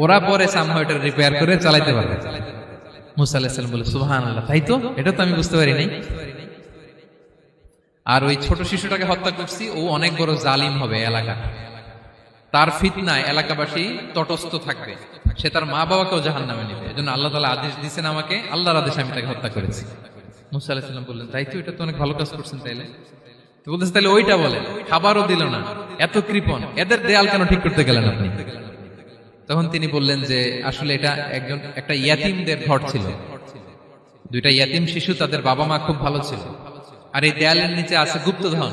ওরা পরে সামহাও এটা রিপেয়ার করে চালাইতে পারবে। মুসা আলাইহিস সালাম বলে সুবহানাল্লাহ, তাই তো, এটা তো আমি বুঝতে পারি নাই। আর ওই ছোট শিশুটাকে হত্যা করছি, ও অনেক বড় জালিম হবে এলাকা, তার ফিতনায় এলাকাবাসী তটস্থ থাকবে, সে তার মা বাবাকেও জাহান্নামে নেবে। এজন্য আল্লাহ তাআলা আদেশ দিয়েছেন আমাকে, আল্লাহর আদেশে আমি তাকে হত্যা করেছি। মুসা আলাইহিস সালাম বললেন তাই তো, এটা তো অনেক ভালো কাজ করছেন। তাইলে তো বলতেছে তাহলে ওইটা বলেন, খাবারও দিল না, এত কৃপণ, এদের দেয়াল কেন ঠিক করতে গেলেন আপনি? তখন তিনি বললেন যে আসলে এটা একটা ইয়াতিমদের ঘর ছিল, দুইটা ইয়াতিম শিশু, তাদের বাবা মা খুব ভালো ছিল, আর এই দেয়ালের নিচে আছে গুপ্তধন,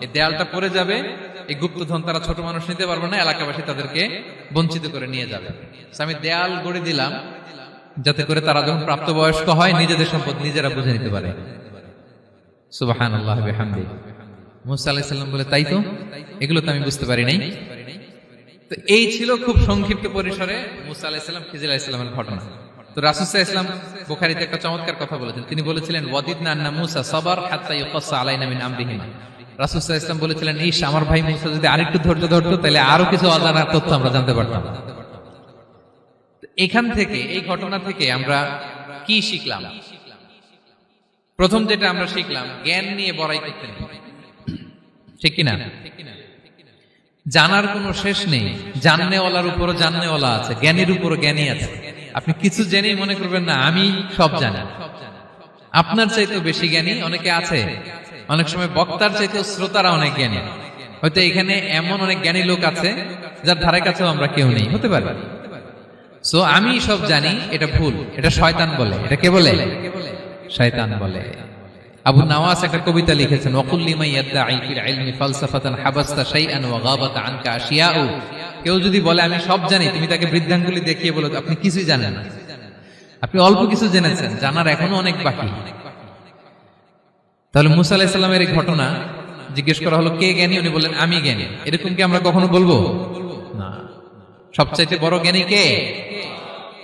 এই দেয়ালটা পড়ে যাবে, এই গুপ্তধন তারা ছোট মানুষ নিতে পারবে না, এলাকাবাসী তাদেরকে বঞ্চিত করে নিয়ে যাবে। আমি দেয়াল গড়ে দিলাম যাতে করে তারা যখন প্রাপ্তবয়স্ক হয় নিজেদের সম্পদ নিজেরা বুঝে নিতে পারে। সুবহানাল্লাহ বিহামদিহি। মুসা আলাইহিস সালাম বলে তাই তো, এগুলো তো আমি বুঝতে পারি নাই। তো এই ছিল খুব সংক্ষিপ্ত পরিসরে মুসা আলাইহিস সালাম খিজির আলাইহিস সালামের ঘটনা। তো রাসূল সাল্লাল্লাহু আলাইহি ওয়াসাল্লাম বুখারীতে একটা চমৎকার কথা বলেছেন, তিনি বলেছিলেন ওয়াদিদনা আন্না মুসা সাবার হাত্তা ইউকাসসা আলাইনা মিন আমরিহিমা। রাসূল সাল্লাল্লাহু আলাইহি ওয়াসাল্লাম বলেছিলেন ইস, আমার ভাই মুসা যদি আরেকটু ধৈর্য ধরতো তাহলে আরো কিছু অজানা তথ্য আমরা জানতে পারতাম। এখান থেকে, এই ঘটনা থেকে আমরা কি শিখলাম? প্রথম যেটা আমরা শিখলাম, জ্ঞান নিয়ে বড়াই করতে নেই, ঠিক কিনা? জানার কোনো শেষ নেই, জাননেওয়ালার উপরও জাননেওয়ালা আছে, জ্ঞানীর উপরও জ্ঞানী আছে। আপনি কিছু জেনেই মনে করবেন না আমি সব জানি, আপনার চাইতেও বেশি জ্ঞানী অনেকে আছে। অনেক সময় বক্তার চাইতেও শ্রোতারা অনেক জ্ঞানী। হয়তো এখানে এমন অনেক জ্ঞানী লোক আছে যার ধারে কাছেও আমরা কেউ নেই, হতে পারে। সো আমি সব জানি, এটা ভুল, এটা শয়তান বলে। এটা কে বলে? শয়তান বলে। আবু নাওয়াস একটা কবিতা লিখেছেন, ওয়াকুল লিমান ইয়াদঈ ফিল ইলমি ফালসাফাতান হাবাসতা শাইআন ওয়া গাবাত আনকা আশিয়াউ। কেউ যদি বলে আমি সব জানি, তুমি তাকে বৃদ্ধাঙ্গুলি দেখিয়ে বলো আপনি কিছুই জানেন না, আপনি অল্প কিছু জেনেছেন, জানার এখনো অনেক বাকি। তাহলে মুসা আলাইহিস সালামের এই ঘটনা জিজ্ঞেস করা হলো কে জ্ঞানী, উনি বললেন আমি জ্ঞানী। এরকম কি আমরা কখনো বলবো না? সবচাইতে বড় জ্ঞানী কে?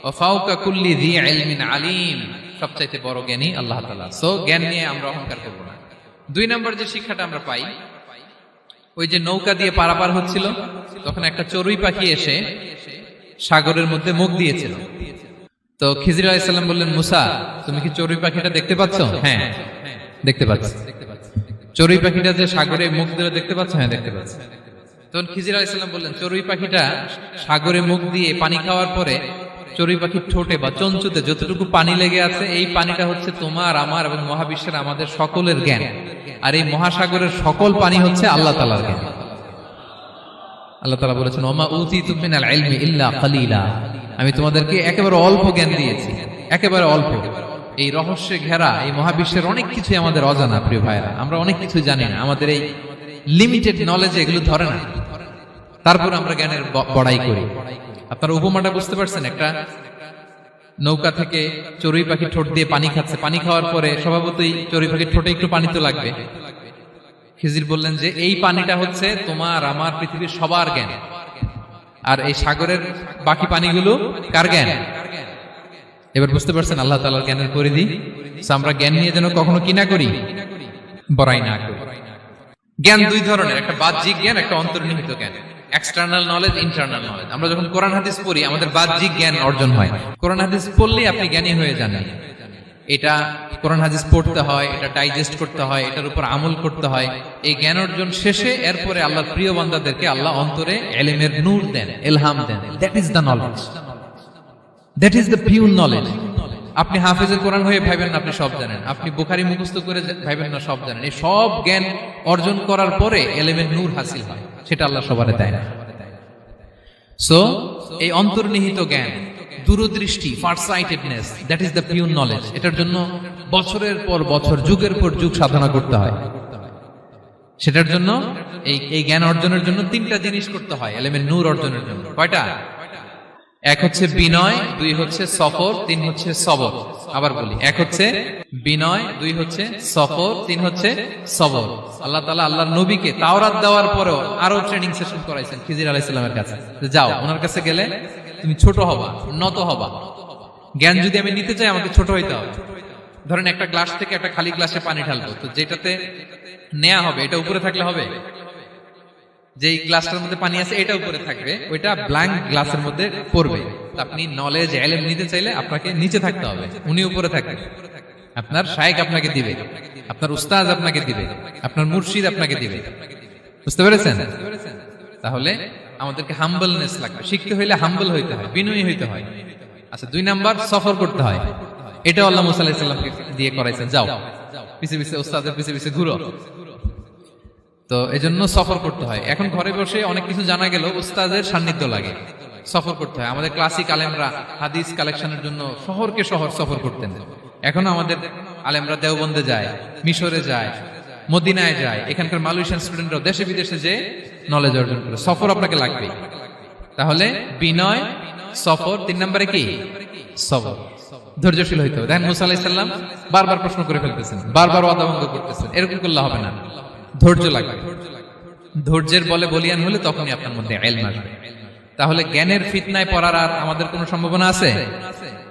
ওয়া ফাওকা কুল্লি যী ইলমিন আলিম, সবচাইতে বড় জ্ঞানী আল্লাহ তাআলা। সো জ্ঞান নিয়ে আমরা অহংকার করব না। 2 নম্বর যে শিক্ষাটা আমরা পাই, ওই যে নৌকা দিয়ে পারাপার হচ্ছিল, তখন একটা চড়ুই পাখি এসে সাগরের মধ্যে মুখ দিয়েছিল। তো খিজির আলাইহিস সালাম বললেন, মুসা তুমি কি চড়ুই পাখিটা দেখতে পাচ্ছ? হ্যাঁ দেখতে পাচ্ছি। চড়ুই পাখিটা যে সাগরে মুখ দিলে দেখতে পাচ্ছ? হ্যাঁ দেখতে পাচ্ছি। তখন খিজির আলাইহিস সালাম বললেন, চড়ুই পাখিটা সাগরে মুখ দিয়ে পানি খাওয়ার পরে চড়ুই পাখির ঠোঁটে বা চঞ্চুতে যতটুকু পানি লেগে আছে, এই পানিটা হচ্ছে তোমার আমার এবং মহাবিশ্বের আমাদের সকলের জ্ঞান, আর এই মহাসাগরের সকল পানি হচ্ছে আল্লাহ তাআলার জ্ঞান। আল্লাহ তাআলা বলেছেন, ওমা উতিতু মিনাল ইলমি ইল্লা কালিলা, আমি তোমাদেরকে একেবারে অল্প জ্ঞান দিয়েছি, একেবারে অল্প। এই রহস্যে ঘেরা এই মহাবিশ্বের অনেক কিছু আমাদের অজানা। প্রিয় ভাইরা, আমরা অনেক কিছু জানি না, আমাদের এই লিমিটেড নলেজ এগুলো ধরে না, তারপর আমরা জ্ঞানের বড়াই করি। আপনারা উপমাটা বুঝতে পারছেন? একটা নৌকা থেকে চড়ুই পাখি ঠোঁট দিয়ে পানি খাচ্ছে, পানি খাওয়ার পরে স্বভাবতই চড়ুই পাখির ঠোঁটে একটু পানি তো লাগবে। খিজির বললেন যে এই পানিটা হচ্ছে তোমার আমার পৃথিবীর সবার জ্ঞান, আর এই সাগরের বাকি পানিগুলো কার জ্ঞান? এবার বুঝতে পারছেন আল্লাহ তাআলার জ্ঞানের পরিধি। আমরা জ্ঞান নিয়ে যেন কখনো কি না করি, বড়াই না করি। জ্ঞান 2 ধরনের, একটা বাহ্যিক জ্ঞান, একটা অন্তর্নিহিত জ্ঞান। External knowledge, internal knowledge. আমরা যখন কোরআন হাদিস পড়ি আমাদের বাহ্যিক জ্ঞান অর্জন হয়। কোরআন হাদিস পড়লেই আপনি জ্ঞানী হয়ে যান। এটা কোরআন হাদিস পড়তে হয়, এটা ডাইজেস্ট করতে হয়, এটার উপর আমল করতে হয়। এই জ্ঞান অর্জন শেষে এরপরে আল্লাহর প্রিয় বান্দাদেরকে আল্লাহ অন্তরে ইলমের নূর দেন, ইলহাম দেন। That is the knowledge, that is the pure knowledge. আপনি হাফেজের কোরআন হয়ে ভাবেন না আপনি সব জানেন, আপনি বুখারী মুখস্থ করে ভাবেন না সব জানেন। এই সব জ্ঞান অর্জন করার পরে ইলমের নূর হাসিল হয়, সেটা আল্লাহ সবারে দেয় না। সো এই অন্তর্নিহিত জ্ঞান, দূরদৃষ্টি, farsightedness, that is the pure knowledge. এটার জন্য বছরের পর বছর, যুগের পর যুগ সাধনা করতে হয়। সেটার জন্য এই জ্ঞান অর্জনের জন্য 3টা জিনিস করতে হয় ইলমের নূর অর্জনের জন্য। কয়টা? 1 হচ্ছে বিনয়, 2 হচ্ছে সফর, 3 হচ্ছে সবর। আবার বলি, 1 হচ্ছে বিনয়, 2 হচ্ছে সফর, 3 হচ্ছে সবর। আল্লাহ তাআলা আল্লাহর নবীকে তাওরাত দেওয়ার পরেও আরো ট্রেনিং সেশন করাইছেন খিজির আলাইহিস সালামের কাছে। যাও ওনার কাছে গেলে তুমি ছোট হবা, নত হবা। জ্ঞান যদি আমি নিতে চাই আমাকে ছোট হইতে হবে। ধরেন একটা গ্লাস থেকে একটা খালি গ্লাসে পানি ঢালবো, তো যেটাতে নেওয়া হবে এটা উপরে থাকলে হবে? যেই গ্লাসটার মধ্যে পানি আছে এটা উপরে থাকবে, ওইটা ব্ল্যাঙ্ক গ্লাসের মধ্যে পড়বে। আপনি নলেজ ইলম নিতে চাইলে আপনাকে নিচে থাকতে হবে, উনি উপরে থাকবে। আপনার শায়েখ আপনাকে দিবে, আপনার উস্তাদ আপনাকে দিবে, আপনার মুর্শিদ আপনাকে দিবে। বুঝতে পেরেছেন? তাহলে আমাদেরকে হাম্বলনেস লাগবে। শিখতে হইলে হাম্বল হইতে হয়, বিনয়ী হইতে হয়। আচ্ছা, 2 নাম্বার সফর করতে হয়। এটা আল্লাহ মুসা আলাইহিস সালামকে দিয়ে করাইছেন, যাও পিছে পিছে উস্তাদের পিছে পিছে ঘুরো। তো এজন্য সফর করতে হয়। এখন ঘরে বসে অনেক কিছু জানা গেল, উস্তাদের সান্নিধ্য লাগে, সফর করতে হয়। আমাদের ক্লাসিক আলেমরা হাদিস কালেকশনের জন্য শহরকে শহর সফর করতেন। এখনো আমাদের আলেমরা দেওবন্দে যায়, মিশরে যায়, মদিনায় যায়। এখানকার মালয়েশিয়ান স্টুডেন্টরাও দেশে বিদেশে যে নলেজ অর্জন করে। সফর আপনাকে লাগবে। তাহলে বিনয়, সফর, 3 নম্বরে কি? সবর। ধৈর্যশীল হইতে হবে। দেখেন মুসা আলাইহিস সালাম বারবার প্রশ্ন করে ফেলতেছেন, বারবার ওয়াদা ভঙ্গ করতেছেন। এরকম করলে হবে না, ধৈর্য লাগবে। ধৈর্যের বলে বলিয়ান হলে তখনই আপনার মধ্যে ইলম আসবে। তাহলে জ্ঞানের ফিতনায় পড়ার আর আমাদের কোনো সম্ভাবনা আছে?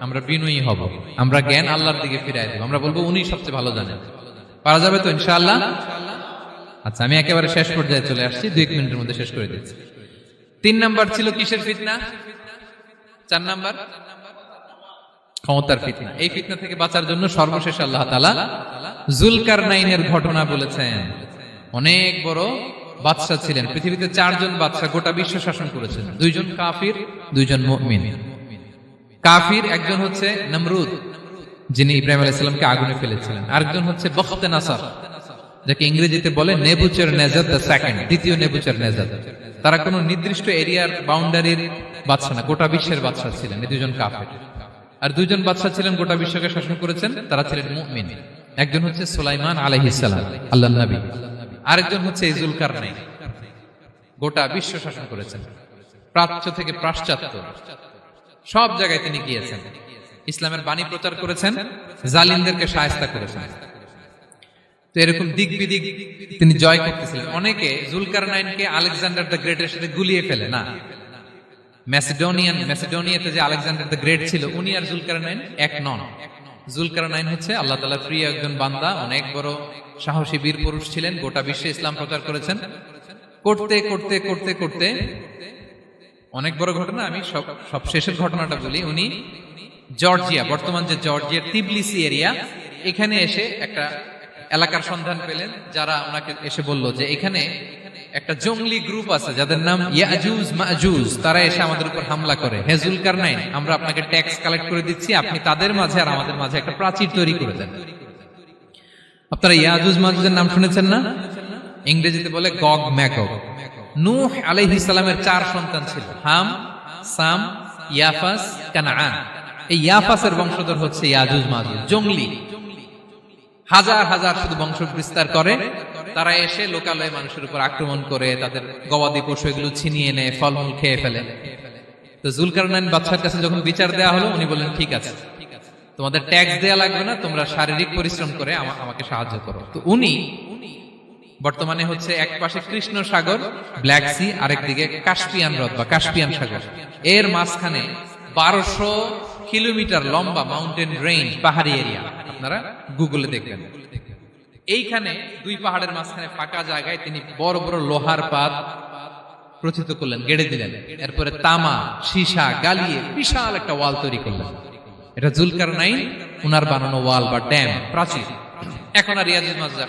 আমরা বিনয়ী হব, আমরা জ্ঞান আল্লাহর দিকে ফিরাই দেব। আমরা বলবো উনি সবচেয়ে ভালো জানেন। পারা যাবে তো ইনশাআল্লাহ? আচ্ছা, আমি একেবারে শেষ পর্যায়ে চলে আসছি, 2 মিনিটের মধ্যে শেষ করে দিচ্ছি। 3 নাম্বার ছিল কিসের ফিতনা? 4 নাম্বার ক্ষমতার ফিতনা। এই ফিতনা থেকে বাঁচার জন্য সর্বশেষ আল্লাহ তাআলা যুলকারনাইনের ঘটনা বলেছেন। অনেক বড় বাদশা ছিলেন, পৃথিবীতে 4 জন বাদশা গোটা বিশ্ব শাসন করেছেন। 2 জন কাফির, 2 জন মুমিন। কাফির একজন হচ্ছে নমরুদ, যিনি ইব্রাহিম আলাইহিস সালামকে আগুনে ফেলেছিলেন। আরেকজন হচ্ছে বখতে নাসার, যাকে ইংরেজিতে বলে নেবুচারনেজার দ্য সেকেন্ড, দ্বিতীয় নেবুচারনেজার। তারা কোনো নির্দিষ্ট এরিয়ার বাউন্ডারির বাদশা না, গোটা বিশ্বের বাদশা ছিলেন। এই 2 জন কাফির। আর 2 জন বাদশা ছিলেন গোটা বিশ্বকে শাসন করেছেন, তারা ছিলেন মুমিন। একজন হচ্ছে সুলাইমান আলাইহিস সালাম, আল্লাহর নবী। আরেকজন হচ্ছে জুলকারনাইন, গোটা বিশ্ব শাসন করেছেন, প্রাচ্য থেকে পাশ্চাত্য সব জায়গায় তিনি গিয়েছেন, ইসলামের বাণী প্রচার করেছেন, জালিমদেরকে শায়েস্তা করেছেন। তো এরকম দিক বিদিক তিনি জয় করতেছিলেন। অনেকে জুলকারনাইনকে আলেকজান্ডার দ্য গ্রেটের সাথে গুলিয়ে ফেলে না। ম্যাসিডোনিয়াতে যে আলেকজান্ডার দ্য গ্রেট ছিল, উনি আর জুলকারনাইন এক নন। জুলকারনাইন হচ্ছে আল্লাহ তাআলার প্রিয় একজন বান্দা, অনেক বড় সাহসী বীর পুরুষ ছিলেন, গোটা বিশ্বে ইসলাম প্রচার করেছেন। করতে করতে করতে করতে অনেক বড় ঘটনা, আমি সব শেষের ঘটনাটা বলি। উনি জর্জিয়া, বর্তমান যে জর্জিয়ার তিবলিসি এরিয়া, এখানে এসে একটা এলাকার সন্ধান পেলেন, যারা ওনাকে এসে বলল যে এখানে একটা জঙ্গলি গ্রুপ আছে যাদের নাম ইয়াজুজ মাজুজ, তারা এসে আমাদের উপর হামলা করে। হে জুলকারনাইন, আমরা আপনাকে ট্যাক্স কালেক্ট করে দিচ্ছি, আপনি তাদের মাঝে আর আমাদের মাঝে একটা প্রাচীর তৈরি করে দেন। আপনারা ইয়াজুজ মাজুজের নাম শুনেছেন না? ইংরেজিতে বলে গগ ম্যাগগ। নূহ আলাইহিস সালামের 4 সন্তান ছিল, হাম, সাম, ইয়াফাস, কানাআন। এই ইয়াফাসের বংশধর হচ্ছে ইয়াজুজ মাজুজ, জঙ্গলি, হাজার হাজার শুধু বংশ বিস্তার করে। তারা এসে লোকালয়ে মানুষের উপর আক্রমণ করে, তাদের গবাদি পশু এগুলো ছিনিয়ে নেয়, ফলমূল খেয়ে ফেলে। তো জুলকারনাইন বাদশার কাছে যখন বিচার দেওয়া হলো, উনি বললেন ঠিক আছে, তোমাদের ট্যাক্স দেয়া লাগবে না, তোমরা শারীরিক পরিশ্রম করে আমাকে সাহায্য করো। তো উনি বর্তমানে হচ্ছে এক পাশে কৃষ্ণ সাগর, ব্ল্যাক সি, আরেকদিকে কাস্পিয়ান হ্রদ বা কাস্পিয়ান সাগর, এর মাঝখানে 1200 কিলোমিটার লম্বা মাউন্টেন রেঞ্জ, পাহাড়ি এরিয়া, আপনারা গুগলে দেখবেন। এইখানে 2 পাহাড়ের মাঝখানে ফাঁকা জায়গায় তিনি বড় বড় লোহার পাত প্রথিত করলেন, গেড়ে দিলেন। এরপরে তামা, সীসা গালিয়ে বিশাল একটা ওয়াল তৈরি করলেন। এটা জুলকারনাইন উনার বানানো ওয়াল বা ড্যাম, প্রাচীর। এখন আর ইয়াজুজ মাজুজ